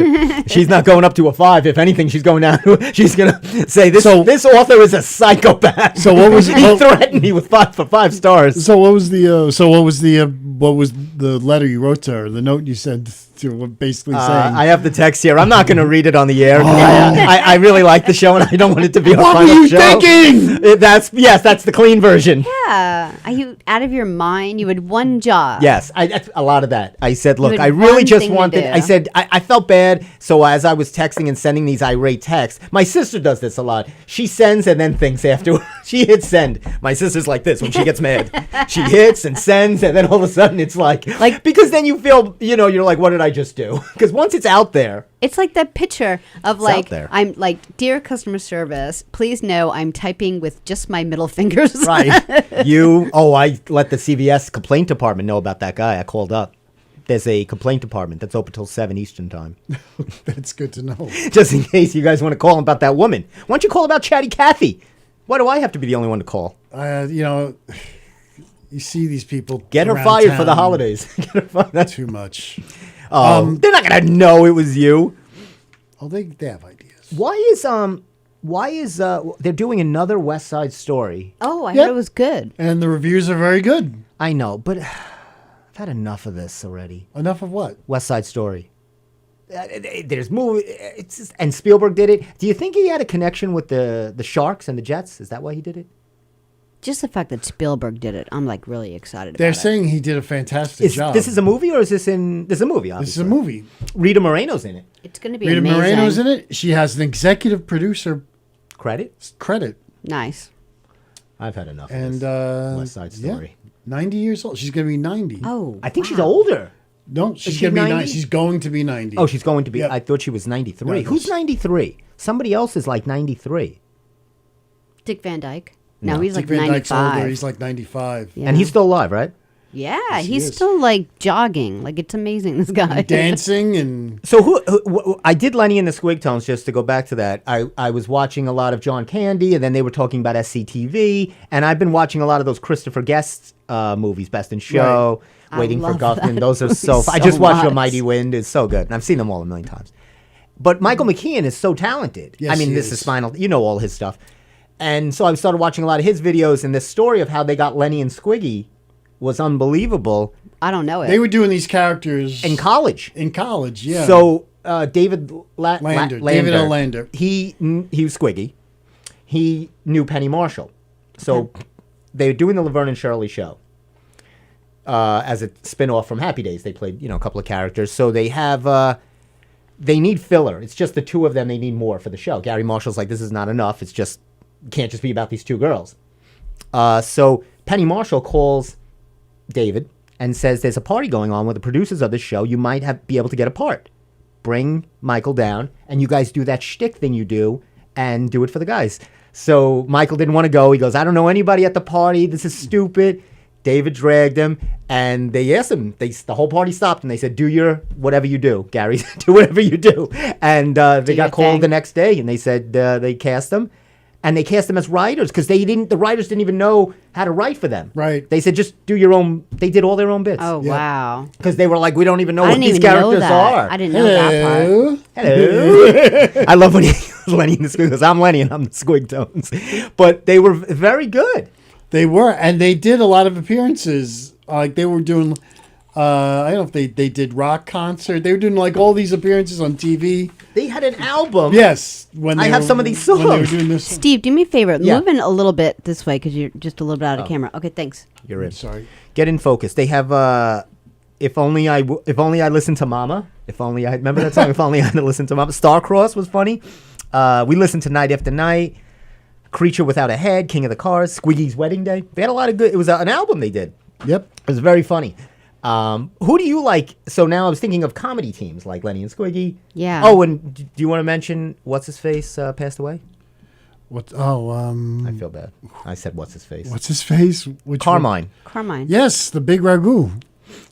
She's not going up to a 5. If anything, she's going down. She's gonna say this. So- This author is a psychopath. So what was- he what- threatened me with 5 stars? So what was the letter you wrote to her? The note you sent to basically saying. I have the text here. I'm not going to read it on the air. I really like the show, and I don't want it to be our What were final you show. thinking? That's the clean version. Yeah. Are you out of your mind? You had one job. Yes, that's a lot of that. I said, look, had I really one just thing to wanted. do. I said I felt bad. So as I was texting and sending these irate texts, my sister does this a lot. She sends and then thinks after. She hits send. My sister's like this when she gets mad. She hits and sends, and then all of a sudden it's like because then you feel you're like, what did I just do? Because once it's out there. It's like that picture of It's out there. I'm like, dear customer service, please know I'm typing with just my middle fingers. Right. I let the CVS complaint department know about that guy. I called up. There's a complaint department that's open till 7 Eastern time. That's good to know. Just in case you guys want to call about that woman. Why don't you call about Chatty Cathy? Why do I have to be the only one to call? You see these people. Get her around fired for the town. holidays. Get her fired. That's Too much. they're not going to know it was you. Oh, they have ideas. Why is they're doing another West Side Story? Oh, I Yep. heard it was good. And the reviews are very good. I know, but I've had enough of this already. Enough of what? West Side Story. There's movie, and Spielberg did it. Do you think he had a connection with the Sharks and the Jets? Is that why he did it? Just the fact that Spielberg did it, I'm like really excited They're about saying he did a fantastic job. This is a movie, or is this in? This is a movie. Obviously. This is a movie. Rita Moreno's in it. It's going to be Rita amazing. Moreno's in it. She has an executive producer credit. Nice. I've had enough. And of this West Side Story. 90 years old. She's going to be 90. Oh, I think she's older. No, she's she going to be 90? 90. She's going to be 90. Oh, she's going to be. Yep. I thought she was 93. No, Who's 93? Somebody else is like 93. Dick Van Dyke. No, he's Dick like Van Dyke's 95. older. He's like 95. Yeah. And he's still alive, right? Yeah, he he's is. still like jogging. Like it's amazing. This guy Dancing and So I did Lenny and the Squigtones, just to go back to that. I was watching a lot of John Candy, and then they were talking about SCTV, and I've been watching a lot of those Christopher Guest movies, Best in Show, Right. Waiting for love Guffman. that Those are movie I so just watched A much. Mighty Wind. It's so good, and I've seen them all a million times. But Michael McKean is so talented. Yes, I mean, he this is. is Spinal. You know all his stuff. And so I started watching a lot of his videos, and this story of how they got Lenny and Squiggy was unbelievable I don't know it. they were doing these characters in college. in college. Yeah. So David Lander. David L. Lander. He was Squiggy. He knew Penny Marshall. So they were doing the Laverne and Shirley show as a spin-off from Happy Days. They played, a couple of characters. So they have they need filler. It's just the two of them. They need more for the show. Gary Marshall's like, this is not enough. It can't just be about these two girls. So Penny Marshall calls David and says, there's a party going on with the producers of this show. You might be able to get a part. Bring Michael down, and you guys do that shtick thing you do, and do it for the guys. So Michael didn't want to go. He goes, I don't know anybody at the party. This is stupid. David dragged him, and they asked him. The whole party stopped, and they said, do whatever you do, Gary. Do whatever you do. And they got called the next day, and they said they cast him. And they cast them as writers because the writers didn't even know how to write for them. Right. They said, just do your own. They did all their own bits. Oh Yeah. wow! Because they were like, we don't even know I what didn't these even know characters that. are. I didn't know that part. Hello. Hello. I love when he was Lenny and the Squig. Because I'm Lenny and I'm the Squigtones. But they were very good. They were, and they did a lot of appearances. Like they were doing, I don't know if they did rock concert. They were doing like all these appearances on TV. They had an album. Yes, when I they have were- some of these when they were songs. doing this. Steve, do me a favor. Yeah. Move in a little bit this way because you're just a little bit out of camera. Okay, thanks. You're in. Sorry. Get in focus. They have if only I listened to Mama. If only I remember that song. If only I had listened to Mama. Starcross was funny. We listened to Night After Night. Creature Without a Head. King of the Cars. Squiggy's Wedding Day. They had a lot of good. It was an album they did. Yep. It was very funny. Who do you like? So now I was thinking of comedy teams like Lenny and Squiggy. Yeah. Oh, and do you want to mention what's his face passed away? What? Oh, I feel bad. I said what's his face. what's his face? Which Carmine. Carmine. Yes, the big ragu.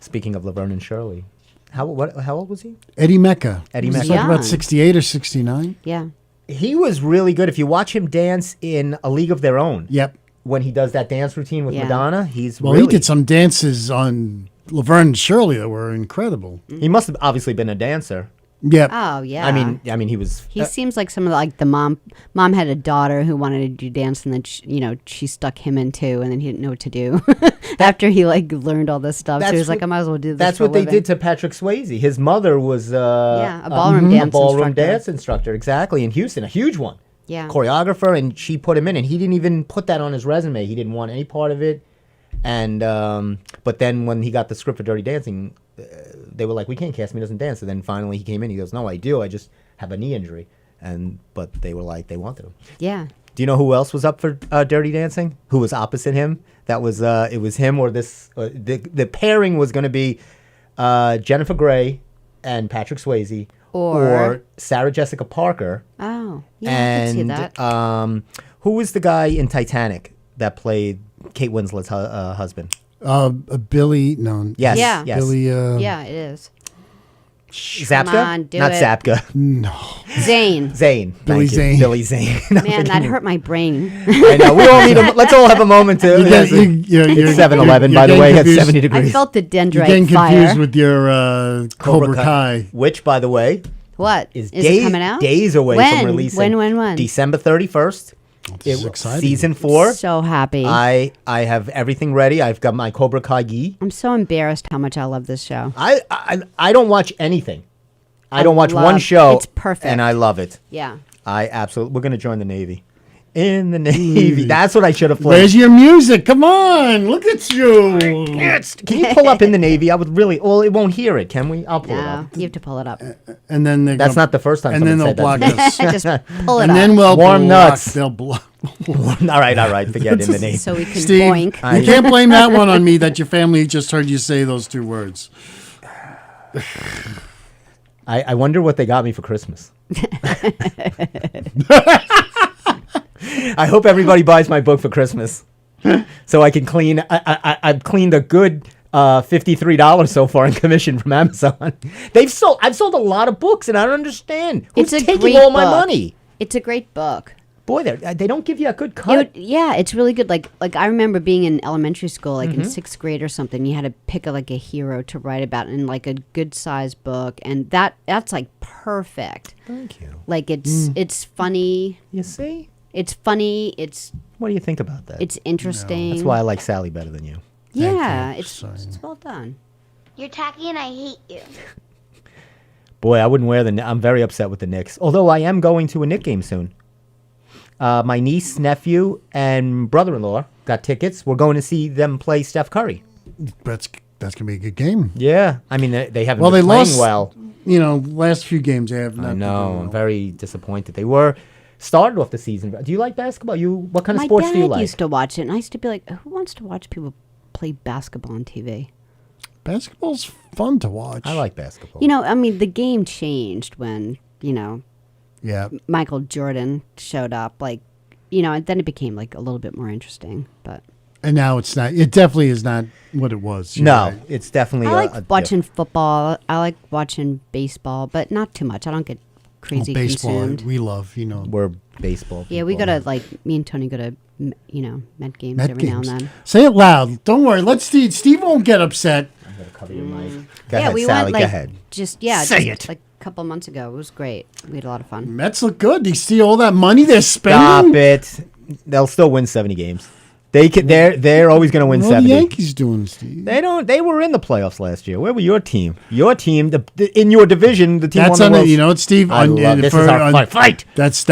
Speaking of Laverne and Shirley, how old was he? Eddie Mecca. Eddie He was Mecca. like about Young. 68 or 69. Yeah. He was really good. If you watch him dance in A League of Their Own, Yep. when he does that dance routine with Yeah. Madonna, he's Well, really, he did some dances on Laverne and Shirley that were incredible. He must have obviously been a dancer. Yep. Oh yeah. I mean, he was. He seems like some of the mom had a daughter who wanted to do dance, and then she stuck him in too, and then he didn't know what to do after he learned all this stuff. So he was like, I might as well do this. That's for a what they living. did to Patrick Swayze. His mother was a ballroom dance instructor. dance instructor, exactly, in Houston, a huge one. Yeah. Choreographer, and she put him in, and he didn't even put that on his resume. He didn't want any part of it. And but then when he got the script for Dirty Dancing, they were like, we can't cast him, he doesn't dance. And then finally he came in, he goes, no, I do, I just have a knee injury. But they were like, they wanted him. Yeah. Do you know who else was up for Dirty Dancing? Who was opposite him? That was it was him or this. The pairing was going to be Jennifer Grey and Patrick Swayze, Or Sarah Jessica Parker. Oh, yeah, And I could see that. who was the guy in Titanic that played Kate Winslet's husband? Billy, no. Yes, Yeah. yes. Billy, Yeah, it is. Zapka? Come on, do Not it. Zapka. no. Zane. Zane. Billy Thank you. Zane. Billy Zane. Man, that hurt my brain. I know. We all need let's all have a moment to. You're 7-Eleven, by the getting way, at confused. 70 I degrees. felt the You're dendrite getting confused fire. with your Cobra Kai. Which, by the way, What? is it days, coming out? days away when? from releasing. When? December 31st. This is exciting. Season 4. So happy. I have everything ready. I've got my Cobra Kai gi. I'm so embarrassed how much I love this show. I don't watch anything. I don't watch one love- show. it's perfect. And I love it. Yeah. I absolutely. We're going to join the Navy. in the Navy. That's what I should have played. Where's your music? Come on, look at you. Can you pull up in the Navy? I would really. Well, it won't hear it, can we? I'll pull it No, up. you have to pull it up. And then That's not the first time. And then they'll someone block said that us. Just pull it And up. then we'll Warm block. nuts. They'll block. all right. Forget in the Navy. so we can Steve, boink. you can't blame that one on me. That your family just heard you say those 2 words. I wonder what they got me for Christmas. I hope everybody buys my book for Christmas, so I can clean. I've cleaned a good $53 so far in commission from Amazon. I've sold a lot of books, and I don't understand who's It's a taking great all my book. money. It's a great book. Boy, they don't give you a good cut. Yeah, it's really good. Like I remember being in elementary school, like in 6th grade or something. You had to pick a hero to write about in like a good sized book, and that's like perfect. Thank you. Like it's funny. You see? It's funny. It's What do you think about that? it's interesting. That's why I like Sally better than you. Yeah, you. it's Sorry. well done. You're tacky and I hate you. Boy, I wouldn't wear I'm very upset with the Knicks. Although I am going to a Knick game soon. My niece, nephew, and brother-in-law got tickets. We're going to see them play Steph Curry. That's gonna be a good game. Yeah, I mean they haven't Well, been they playing lost. well. Last few games they have not. I been know. doing I'm well. very disappointed. They were started off the season. Do you like basketball? What kind of My sports dad do you like? used to watch it, and I used to be like, "Who wants to watch people play basketball on TV?" Basketball's fun to watch. I like basketball. I mean, the game changed when Yeah. Michael Jordan showed up. And then it became like a little bit more interesting. But And now it's not. It definitely is not what it was. You're no, right. it's definitely. I like a watching football. I like watching baseball, but not too much. I don't get crazy baseball. consumed. We love. We're baseball. Yeah, we go people. to me and Tony go to Met games Met every games. now and then. Say it loud. Don't worry. Let Steve. Steve won't get upset. I'm gonna cover your mic. Go Yeah, ahead, we Sally. went like go ahead. Say it. like a couple months ago. It was great. We had a lot of fun. Mets look good. Do you see all that money they're Stop spending? it. They'll still win 70 games. They're always going to win What are the 70. Yankees doing, Steve? They were in the playoffs last year. Where were your team? Your team, in your division, the team That's won on the it. World You know what, Steve? I love, this is our fight. That's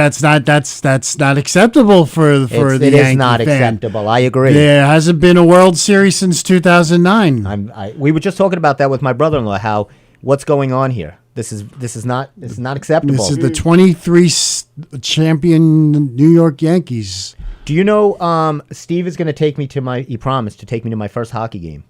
not acceptable for the It Yankee is not fan. acceptable. I agree. There hasn't been a World Series since 2009. We were just talking about that with my brother-in-law. How what's going on here? This is not acceptable. This is the 23 champion New York Yankees. Do you know Steve is going to take me to he promised to take me to my first hockey game.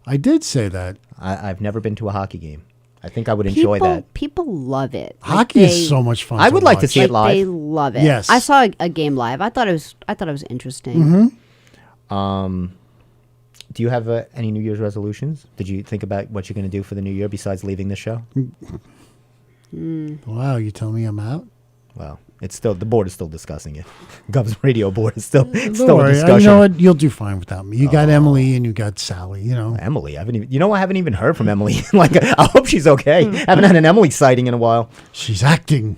I did say that. I've never been to a hockey game. I think I would enjoy that. People love it. Hockey is so much fun. I would like to watch. see it live. They love it. Yes. I saw a game live. I thought it was interesting. Do you have any New Year's resolutions? Did you think about what you're going to do for the new year besides leaving the show? Wow, you tell me I'm out? Well, it's still the board is still discussing it. Gov's radio board is still Don't a worry. discussion. You know what? You'll do fine without me. You got Emily and you got Sally. You know. Emily, I haven't even heard from Emily. I hope she's okay. Haven't had an Emily sighting in a while. She's acting.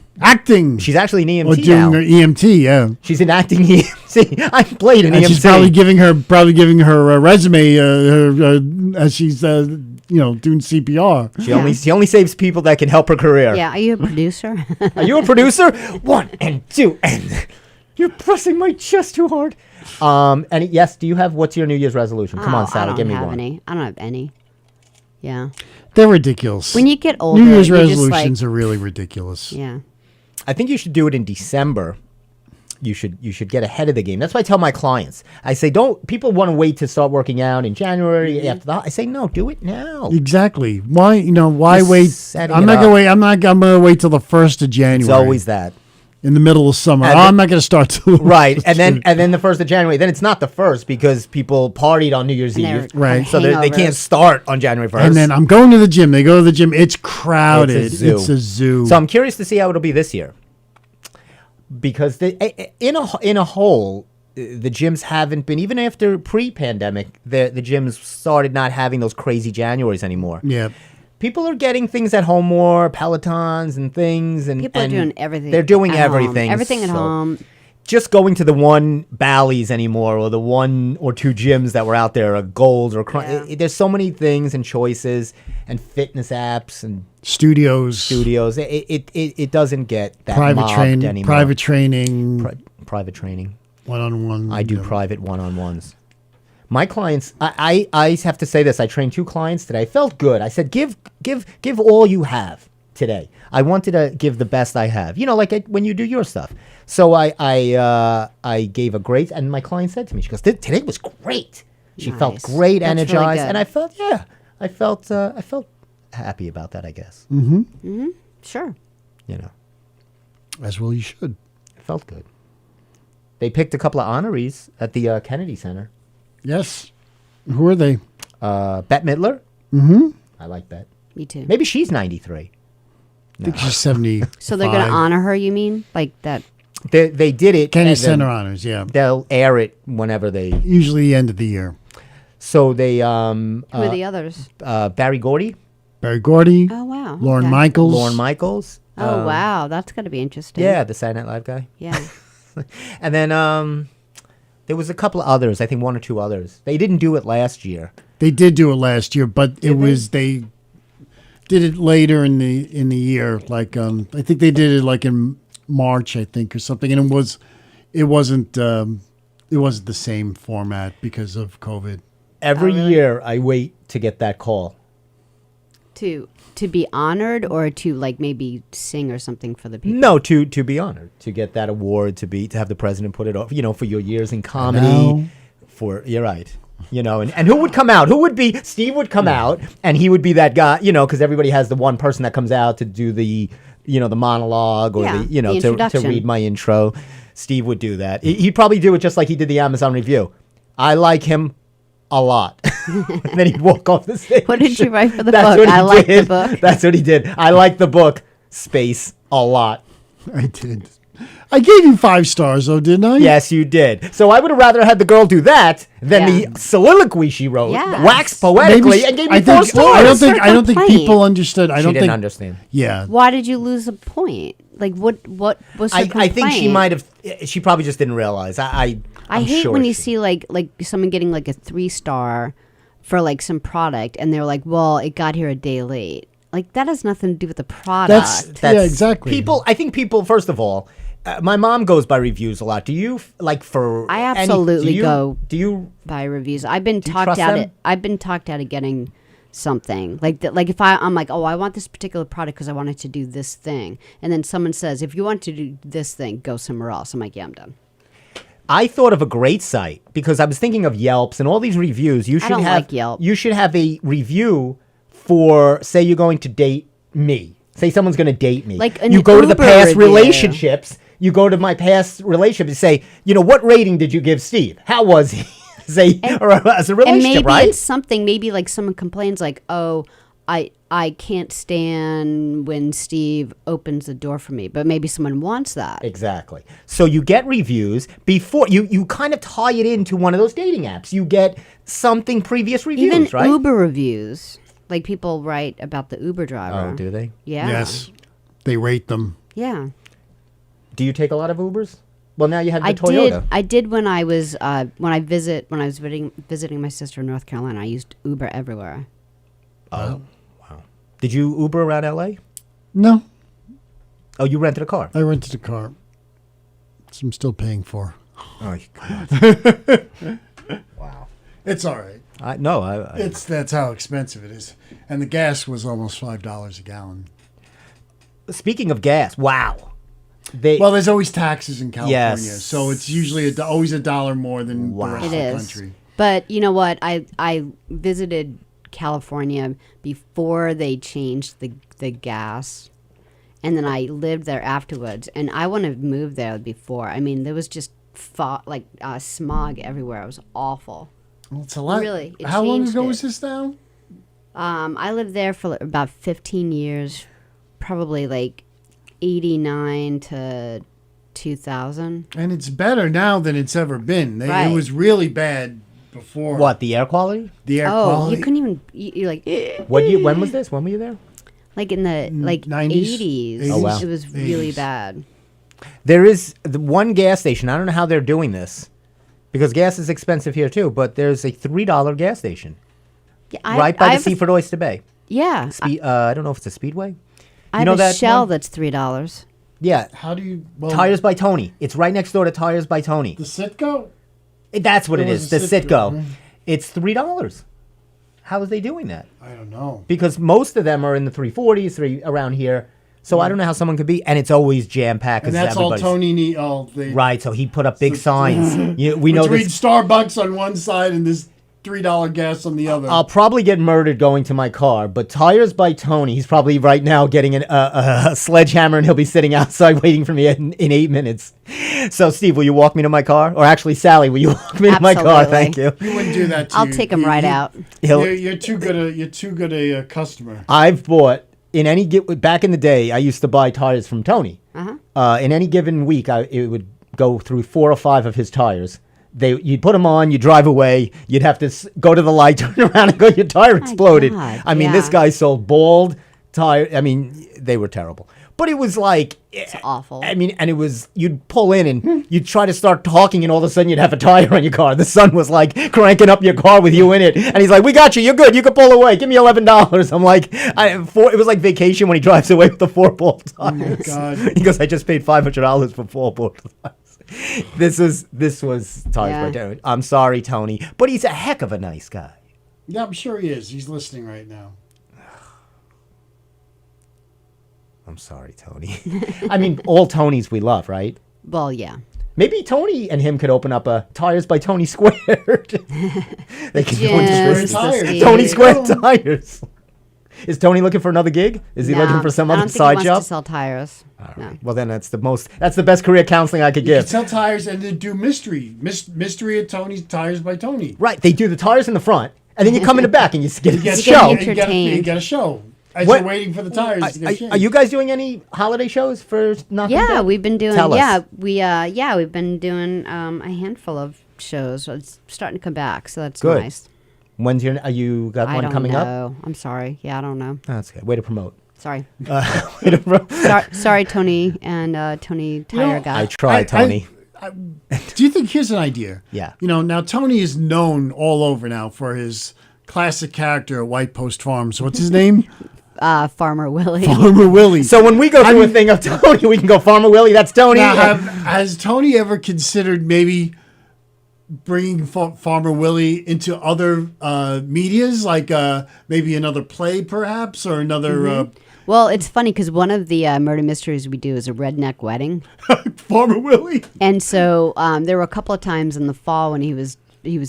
She's actually an Or EMT doing now. her EMT. Yeah. She's an acting EMT. I played an And EMT. she's probably giving her resume as she's doing CPR. She only saves people that can help her career. Yeah, are you a producer? Are you a producer? 1 and 2 and you're pressing my chest too hard. And yes, do you have what's your New Year's resolution? Come on, Sally, give me one. I don't have any. Yeah. They're ridiculous. When you get older, New Year's you're just resolutions like, are really ridiculous. yeah. I think you should do it in December. You should get ahead of the game. That's what I tell my clients. I say, people want to wait to start working out in January after that. I say, no, do it now. Exactly. Why Just wait? setting I'm it not gonna up. wait. I'm gonna wait till the 1st of January. It's always that. in the middle of summer. And I'm not gonna start till Right, and then the 1st of January. Then it's not the 1st because people partied on New Year's And they're Eve. Right. So they can't hangovers. start on January 1st. And then I'm going to the gym. They go to the gym. It's crowded. It's a zoo. So I'm curious to see how it'll be this year. Because in a whole, the gyms haven't been, even after pre-pandemic, the gyms started not having those crazy Januaries anymore. Yeah. People are getting things at home more, Pelotons and things. And People are and doing everything. They're doing at home. everything. Everything at so home. Just going to the one Bally's anymore or the 1 or 2 gyms that were out there, or Gold or there's so many things and choices and fitness apps and studios. It doesn't get that Private mobbed training. anymore. Private training. private training. One-on-one. I do private one-on-ones. My clients, I have to say this. I trained 2 clients today. I felt good. I said, give all you have today. I wanted to give the best I have. You know, like when you do your stuff. So I gave a great, and my client said to me, she goes, today was great. She felt great, That's energized, really good. and I felt happy about that, I guess. Sure. You know, As well you should. it felt good. They picked a couple of honorees at the Kennedy Center. Yes. Who are they? Bette Midler. Mm-hmm. I like Bette. Me too. Maybe she's 93. I think she's 70. So they're going to honor her, you mean? Like that? They did it. Kennedy and then Center Honors, yeah. They'll air it whenever they. Usually the end of the year. So they. Who are the others? Barry Gordy, Barry Gordy. Oh, wow. Lauren Okay. Michaels. Lorne Michaels. Oh, wow. That's going to be interesting. Yeah, the Saturday Night Live guy. Yeah. And then there was a couple of others. I think 1 or 2 others. They didn't do it last year. They did do it last year, but they did it later in the year. Like I think they did it like in March, I think, or something, and it wasn't the same format because of COVID. Every really? year I wait to get that call. To be honored or to like maybe sing or something for the people? No, to be honored, to get that award, to have the president put it off, for your years in comedy. know. You're right. And who would come out? Who would be? Steve would come out, and he would be that guy. Because everybody has the one person that comes out to do the, the monologue or Yeah, the to introduction. read my intro. Steve would do that. He'd probably do it just like he did the Amazon review. I like him a lot. And then he'd walk off the stage. What did you write for the That's book? what he I like the did. book. That's what he did. I like the book. Space a lot. I did. I gave you 5 stars, though, didn't I? Yes, you did. So I would have rather had the girl do that than Yeah. the soliloquy she wrote, Yes. waxed poetically, and gave me 4 stars. I don't What's her think. I don't think complaint? people understood. I She don't didn't think. understand. Yeah. Why did you lose a point? Like what was her I think she complaint? might have. She probably just didn't realize. I I'm hate sure when you she- see like someone getting like a 3-star for like some product and they're like, well, it got here a day late. Like that has nothing to do with the product. Yeah, exactly. I think people. First of all, my mom goes by reviews a lot. Do you like for? I absolutely go. Do you? By reviews. I've been you talked trust out them? of I've been talked out of getting something like that. Like if I'm like, oh, I want this particular product because I wanted to do this thing, and then someone says, if you want to do this thing, go somewhere else. I'm like, yeah, I'm done. I thought of a great site because I was thinking of Yelps and all these reviews. You should don't have like Yelp. You should have a review for, say, you're going to date me. Say someone's going to date me. Like an you go to the Uber past review. relationships. You go to my past relationship and say, what rating did you give Steve? How was he? Say, or as a And relationship, maybe right? it's something. Maybe like someone complains, like, oh, I can't stand when Steve opens the door for me. But maybe someone wants that. Exactly. So you get reviews before you kind of tie it into one of those dating apps. You get something previous reviews, Even right? Uber reviews. Like people write about the Uber driver. Oh, do they? Yeah. Yes. They rate them. Yeah. Do you take a lot of Ubers? Well, now you have the Toyota. I did when I was visiting my sister in North Carolina. I used Uber everywhere. Oh, wow. Did you Uber around L.A.? No, Oh, you rented a car. I rented a car. Which I'm still paying for. Oh, God. Wow. It's all right. I That's how expensive it is, and the gas was almost $5 a gallon. Speaking of gas, wow. Well, there's always taxes in California, Yes. so it's usually always $1 more than Wow. the rest It of the is. country. But you know what? I visited California before they changed the gas, and then I lived there afterwards. And I wouldn't have moved there before. I mean, there was just smog everywhere. It was awful. Well, it's a lot. Really, it How long changed ago it. was this now? I lived there for about 15 years, probably like 89 to 2000. And it's better now than it's ever been. Right. It was really bad before. What, the air quality? The air Oh, quality? you couldn't even you're like When was this? When were you there? like in the like 90s? 80s. Oh, wow. It was really 80s. bad. There is the one gas station. I don't know how they're doing this because gas is expensive here too, but there's a $3 gas station Yeah, right by the have a- Seaford Oyster Bay. Yeah, I don't know if it's a Speedway. I know have a that shell one? that's $3. Yeah. How do you... Well, Tires by Tony. It's right next door to Tires by Tony. The Citgo? That's what it Or is. was The it Citgo. Citgo? It's $3. How is they doing that? I don't know. Because most of them are in the 340s, around here. So I don't know how someone could be, and it's always jam packed. And that's all Tony need. Right. So he put up big signs. We know Between this. Starbucks on one side and this $3 gas on the other. I'll probably get murdered going to my car, but Tires by Tony, he's probably right now getting a sledgehammer, and he'll be sitting outside waiting for me in 8 minutes. So, Steve, will you walk me to my car? Or actually, Sally, will you walk me to my car? Thank you. You wouldn't do that to I'll you. take him right out. You're too good a customer. I've bought back in the day, I used to buy tires from Tony. In any given week, it would go through 4 or 5 of his tires. You'd put them on, you drive away, you'd have to go to the light, turn around, and go, your tire exploded. God, I mean, this guy sold bald tire. I mean, they were terrible. But it was like... It's awful. I mean, and it was... You'd pull in and you'd try to start talking, and all of a sudden you'd have a tire on your car. The son was like cranking up your car with you in it. And he's like, we got you. You're good. You can pull away. Give me $11. I'm like... it was like vacation when he drives away with the 4 bald tires. Oh, my God. He goes, I just paid $500 for 4 bald tires. This was Tires by Tony. I'm sorry, Tony, but he's a heck of a nice guy. Yeah, I'm sure he is. He's listening right now. I'm sorry, Tony. I mean, all Tonys we love, right? Well, yeah. Maybe Tony and him could open up a Tires by Tony Squared. They could go into Just business. Tires. see. Tony Squared Tires. Is Tony looking for another gig? Is he No, looking for some I other don't think side he job? wants to sell tires. No. Well, then that's the best career counseling I could You give. can sell tires and then do mystery. Mystery at Tony's Tires by Tony. Right, they do the tires in the front, and then you come in the back and you get a get show. entertained. You get a show. As What- you're waiting for the tires to get changed. Are you guys doing any holiday shows for Knocking Yeah, Dead? we've been doing. Tell yeah, us. we've been doing a handful of shows. It's starting to come back, so that's Good. nice. When's your? You got I one don't coming up? know. I'm sorry. Yeah, I don't know. Oh, that's good. Way to promote. Sorry. Way to promote. Sorry, Tony and Tony Tire Guy. I tried, Tony. Do you think here's an idea? Yeah. You know, now Tony is known all over now for his classic character at White Post Farms. What's his name? Farmer Willie. Farmer Willie. So when we go through a thing of Tony, we can go Farmer Willie. That's Tony. Now, has Tony ever considered maybe bringing Farmer Willie into other medias, like maybe another play, perhaps, or another Well, it's funny because one of the murder mysteries we do is a redneck wedding, Farmer Willie? and so there were a couple of times in the fall when he was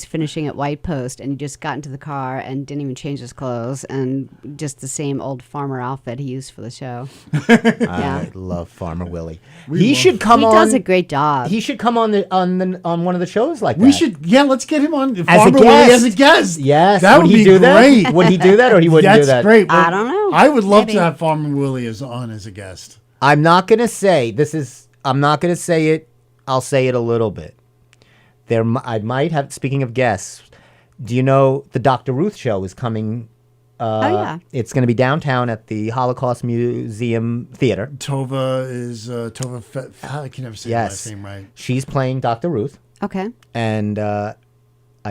finishing at White Post, and he just got into the car and didn't even change his clothes, and just the same old farmer outfit he used for the show. I love Farmer Willie. He should come He on. does a great job. He should come on one of the shows like that. We should, let's get him on. As a Farmer Willie guest. as a guest. Yes. that would he be do great. that? Would he do that, or he wouldn't do That's that? great. I don't know. I would love Maybe. to have Farmer Willie on as a guest. I'm not gonna say this is. I'm not gonna say it. I'll say it a little bit. I might have. Speaking of guests, do you know the Dr. Ruth show is coming? Yeah. It's going to be downtown at the Holocaust Museum Theater. Tova is I can never say the last name right. She's playing Dr. Ruth, Okay. and I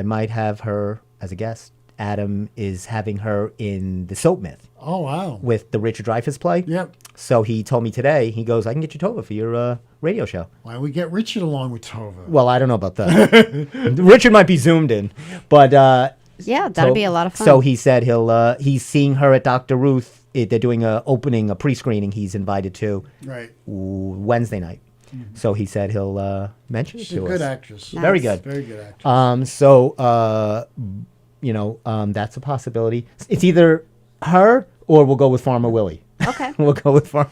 might have her as a guest. Adam is having her in the Soap Myth Oh wow. with the Richard Dreyfuss play. Yep. So he told me today. He goes, "I can get you Tova for your radio show." Why don't we get Richard along with Tova? Well, I don't know about that. Richard might be zoomed in, but Yeah, that'd be a lot of fun. So he said he's seeing her at Dr. Ruth. They're doing a pre-screening. He's invited to Right. Wednesday night. So he said he'll mention it She's a to good us. actress. Very Nice. good. Very good actress. That's a possibility. It's either her or we'll go with Farmer Willie. Okay. We'll go with Farmer.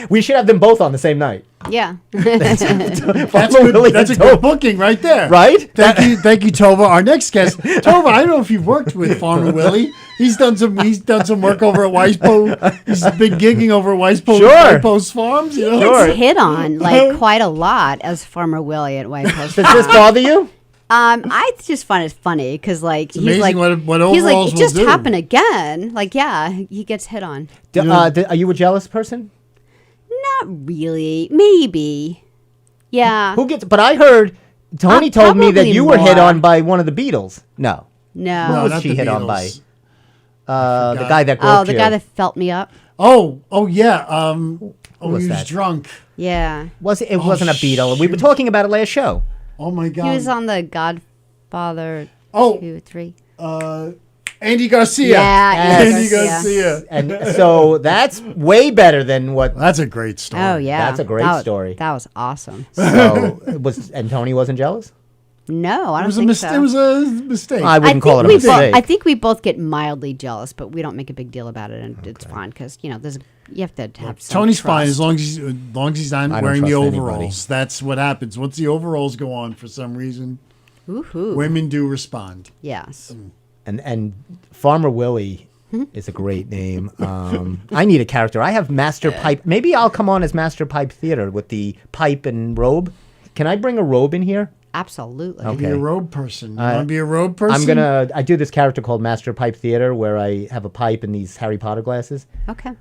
We should have them both on the same night. Yeah. That's Farmer Willie good. That's a and good Tova. booking right there. Right? Thank you, Tova. Our next guest, Tova. I don't know if you've worked with Farmer Willie. He's done some work over at Weispo. He's been gigging over at Weispo. Sure. White Post Farms. You know? Sure. It's hit on like quite a lot as Farmer Willie at White Post. Does this bother you? I just find it funny because like he's amazing like what he's like overalls it just will do. happened again. Like yeah, he gets hit on. Are you a jealous person? Not really. Maybe. Yeah. Who gets? But I heard Tony told me that probably you were hit more. on by one of the Beatles. No, No. who No, was not she the hit on by? Beatles. The guy that Oh, groped the you. guy that felt me up. Oh yeah. was He was that? drunk. Yeah. It wasn't a Beatle. We were talking about it last show. Oh my God. He was on the Godfather Oh. 2, 3. Andy Garcia. Yeah, Andy Garcia. And so that's way better than what. That's a great story. Oh, yeah. That's a great story. That was awesome. So and Tony wasn't jealous? No, I It don't was think a so. It was a mistake. I wouldn't call it a mistake. I think we both get mildly jealous, but we don't make a big deal about it, and it's fine because you have to have. Some Tony's trust. fine as long as he's not I don't wearing the trust overalls. anybody. That's what happens. Once the overalls go on, for some reason, Woohoo. women do respond. Yes. And Farmer Willie is a great name. I need a character. I have Master Pipe. Maybe I'll come on as Master Pipe Theater with the pipe and robe. Can I bring a robe in here? Absolutely. Okay. Be a robe person. You want to be a robe person? I do this character called Master Pipe Theater where I have a pipe and these Harry Potter glasses. Okay.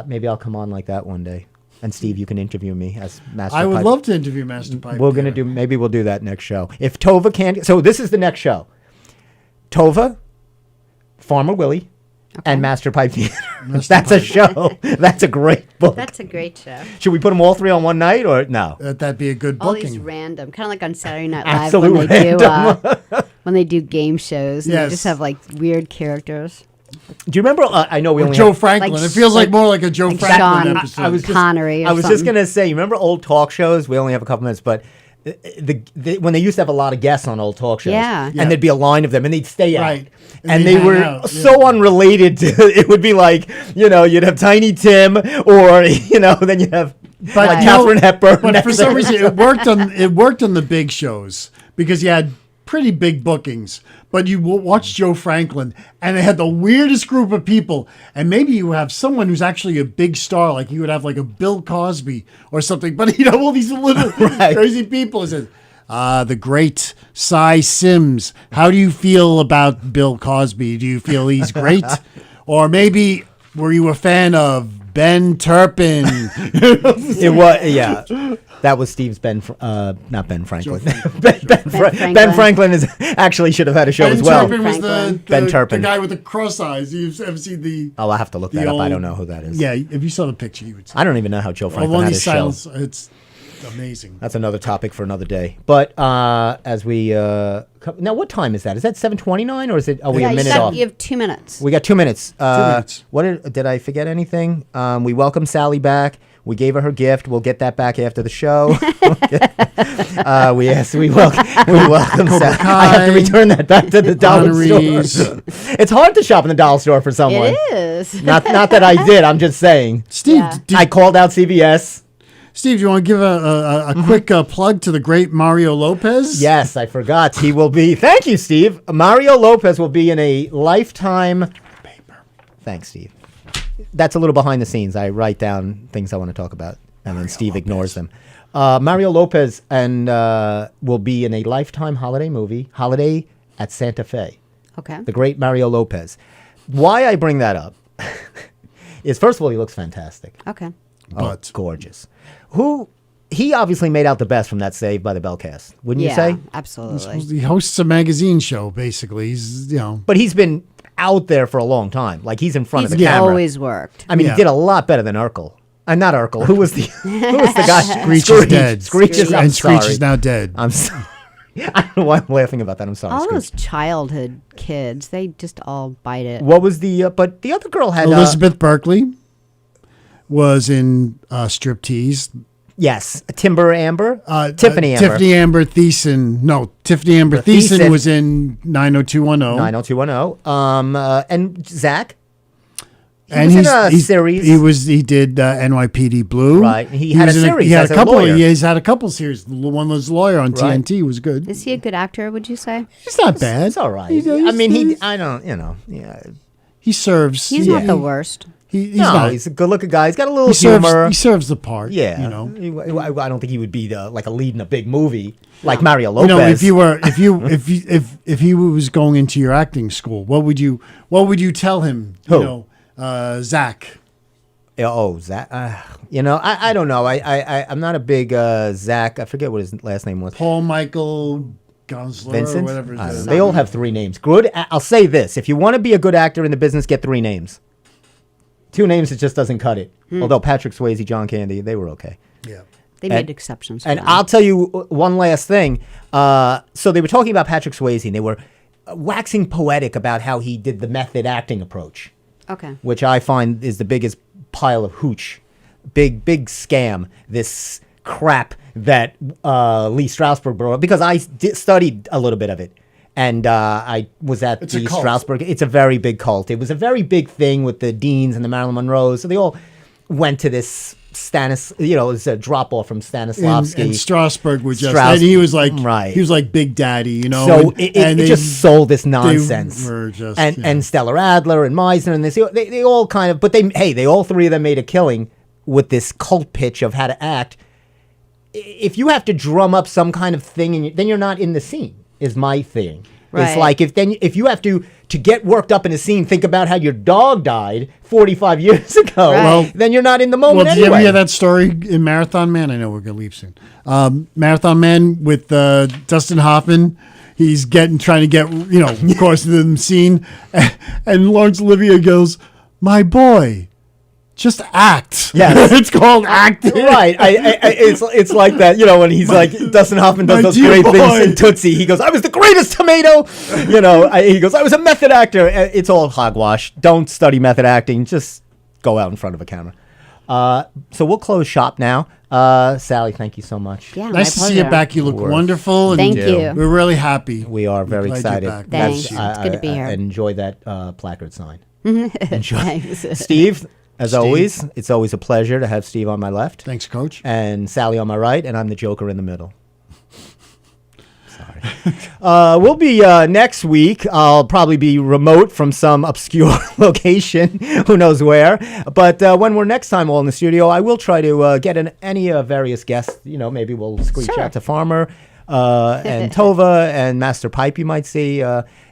Maybe I'll come on like that one day. And Steve, you can interview me as Master Pipe. I would love to interview Master Pipe. Maybe we'll do that next show. If Tova can't, so this is the next show. Tova, Farmer Willie, and Master Pipe Theater. That's a show. That's a great book. That's a great show. Should we put them all three on one night or no? That'd be a good All booking. these random, kind of like on Saturday Night Live Absolute when they do game shows. And Yes. They just have like weird characters. Do you remember? I know we only Joe have, Franklin. like it feels like more like a Joe like Franklin Sean episode. I was just, Connery or I was just something. gonna say. You remember old talk shows? We only have a couple minutes, but when they used to have a lot of guests on old talk shows, Yeah. and there'd be a line of them, and they'd stay out, Right. and And they they'd were hang out, so unrelated to. It would be like you'd have Tiny Tim, or then you'd have like Katharine Hepburn. But for some reason, it worked on the big shows because you had pretty big bookings. But you watch Joe Franklin, and they had the weirdest group of people. And maybe you have someone who's actually a big star, like you would have like a Bill Cosby or something. But all these little crazy people. It says, the great Cy Sims. How do you feel about Bill Cosby? Do you feel he's great? Or maybe were you a fan of Ben Turpin? It was That was Steve's not Ben Franklin. Ben Franklin actually should have had a show as well. Ben Turpin was the Ben Turpin. the guy with the cross eyes. You've ever seen the? Oh, I'll have to look that up. I don't know who that is. Yeah, if you saw the picture, you would see. I don't even know how Joe Franklin One of had these his show. silence, it's amazing. That's another topic for another day. But as we now, what time is that? Is that 7:29 or is it? Are we a minute off? You have 2 minutes. We got 2 minutes. 2 minutes. What did I forget anything? We welcome Sally back. We gave her gift. We'll get that back after the show. We welcome Sally. I have to return that back to the dollar store. It's hard to shop in the dollar store for someone. It is. Not that I did. I'm just saying. Steve, Yeah. I called out CVS. Steve, you want to give a quick plug to the great Mario Lopez? Yes, I forgot. He will be. Thank you, Steve. Mario Lopez will be in a Lifetime. Paper. Thanks, Steve. That's a little behind the scenes. I write down things I want to talk about, and then Steve ignores them. Mario Lopez will be in a Lifetime holiday movie, Holiday at Santa Fe. Okay. The great Mario Lopez. Why I bring that up is, first of all, he looks fantastic. Okay. But Gorgeous. He obviously made out the best from that Saved by the Bell cast, wouldn't you Yeah, say? absolutely. he hosts a magazine show, basically. He's, But he's been out there for a long time. Like, he's in front of the He's camera. always worked. I mean, Yeah. he did a lot better than Urkel. Not Urkel. Who was the guy? Screech is dead. Screech is, I'm and Screech sorry. is now dead. I'm sorry. I don't know why I'm laughing about that. I'm sorry. All Screech. those childhood kids, they just all bite it. What was the? But the other girl had Elizabeth Berkley was in Striptease. Yes, Timber Amber, Tiffany Amber, Tiffany Amber Thiessen. No, Tiffany Amber Thiessen. Thiessen was in 90210. 90210, and Zach. And was in a series. He did NYPD Blue. Right. He had was a in series He had as a a couple. lawyer. He's had a couple series. The one was lawyer on Right. TNT was good. Is he a good actor, would you say? He's not bad. It's all right. He's- I mean, he's- I don't. Yeah. he serves. He's yeah, not the worst. He's No, not. he's a good-looking guy. He's got a little He serves, humor. he serves the part. Yeah, you know. I don't think he would be like a lead in a big movie like Mario Lopez. You know, if he was going into your acting school, what would you tell him? Who? You know, Zach. Oh, Zach. I don't know. I'm not a big Zach. I forget what his last name was. Paul Michael Gosler Vincent. or whatever. I don't His know. name They all have 3 names. Good. I'll say this: if you want to be a good actor in the business, get 3 names. 2 names, it just doesn't cut it. Although Patrick Swayze, John Candy, they were okay. Yeah. They made exceptions for And them. I'll tell you one last thing. So they were talking about Patrick Swayze, and they were waxing poetic about how he did the method acting approach, Okay. which I find is the biggest pile of hooch, big scam. This crap that Lee Strasberg brought up, because I studied a little bit of it, and I was at It's a the cult. Strasberg. It's a very big cult. It was a very big thing with the Deans and the Marilyn Monroes. So they all went to this it was a drop off from Stanislavski. And Strasberg was just, Strauss- and he was like, right. he was like Big Daddy, you know. So and, it they- just sold this nonsense. were just, and yeah. and Stella Adler and Meisner and this, they all kind of, but they all three of them made a killing with this cult pitch of how to act. If you have to drum up some kind of thing, then you're not in the scene. Is my thing. Right. It's like if you have to get worked up in a scene, think about how your dog died 45 years ago. Right. Well- Then you're not in the Well, moment did you ever anyway. hear that story in Marathon Man? I know we're going to leave soon. Marathon Man with Dustin Hoffman. He's trying to get, of course, the scene. And Laurence Olivier goes, "My boy, just act." Yes. It's called acting. Right, it's like that, when he's like Dustin Hoffman does my those dear great boy. things in Tootsie. He goes, "I was the greatest tomato," he goes, "I was a method actor." It's all hogwash. Don't study method acting. Just go out in front of a camera. So we'll close shop now. Sally, thank you so much. Yeah, Nice to my see you pleasure. back. You look We're- wonderful. And Thank you. We're really happy. We are very Glad you're excited. back. Thanks. Bless you. It's good to be here. Enjoy that placard sign. Enjoy. Thanks. Steve, as Steve. always, it's always a pleasure to have Steve on my left. Thanks, Coach. And Sally on my right, and I'm the Joker in the middle. Sorry. We'll be next week. I'll probably be remote from some obscure location, who knows where. But when we're next time all in the studio, I will try to get any various guests. Maybe we'll screech Sure. out to Farmer and Tova and Master Pipe. You might see.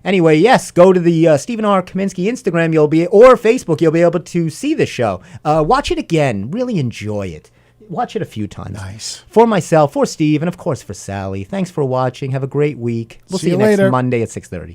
Anyway, yes, go to the Stephen R. Kaminsky Instagram. Or Facebook. You'll be able to see the show. Watch it again. Really enjoy it. Watch it a few times. Nice. For myself, for Steve, and of course for Sally. Thanks for watching. Have a great week. We'll see, See you you next later. Monday at 6:30.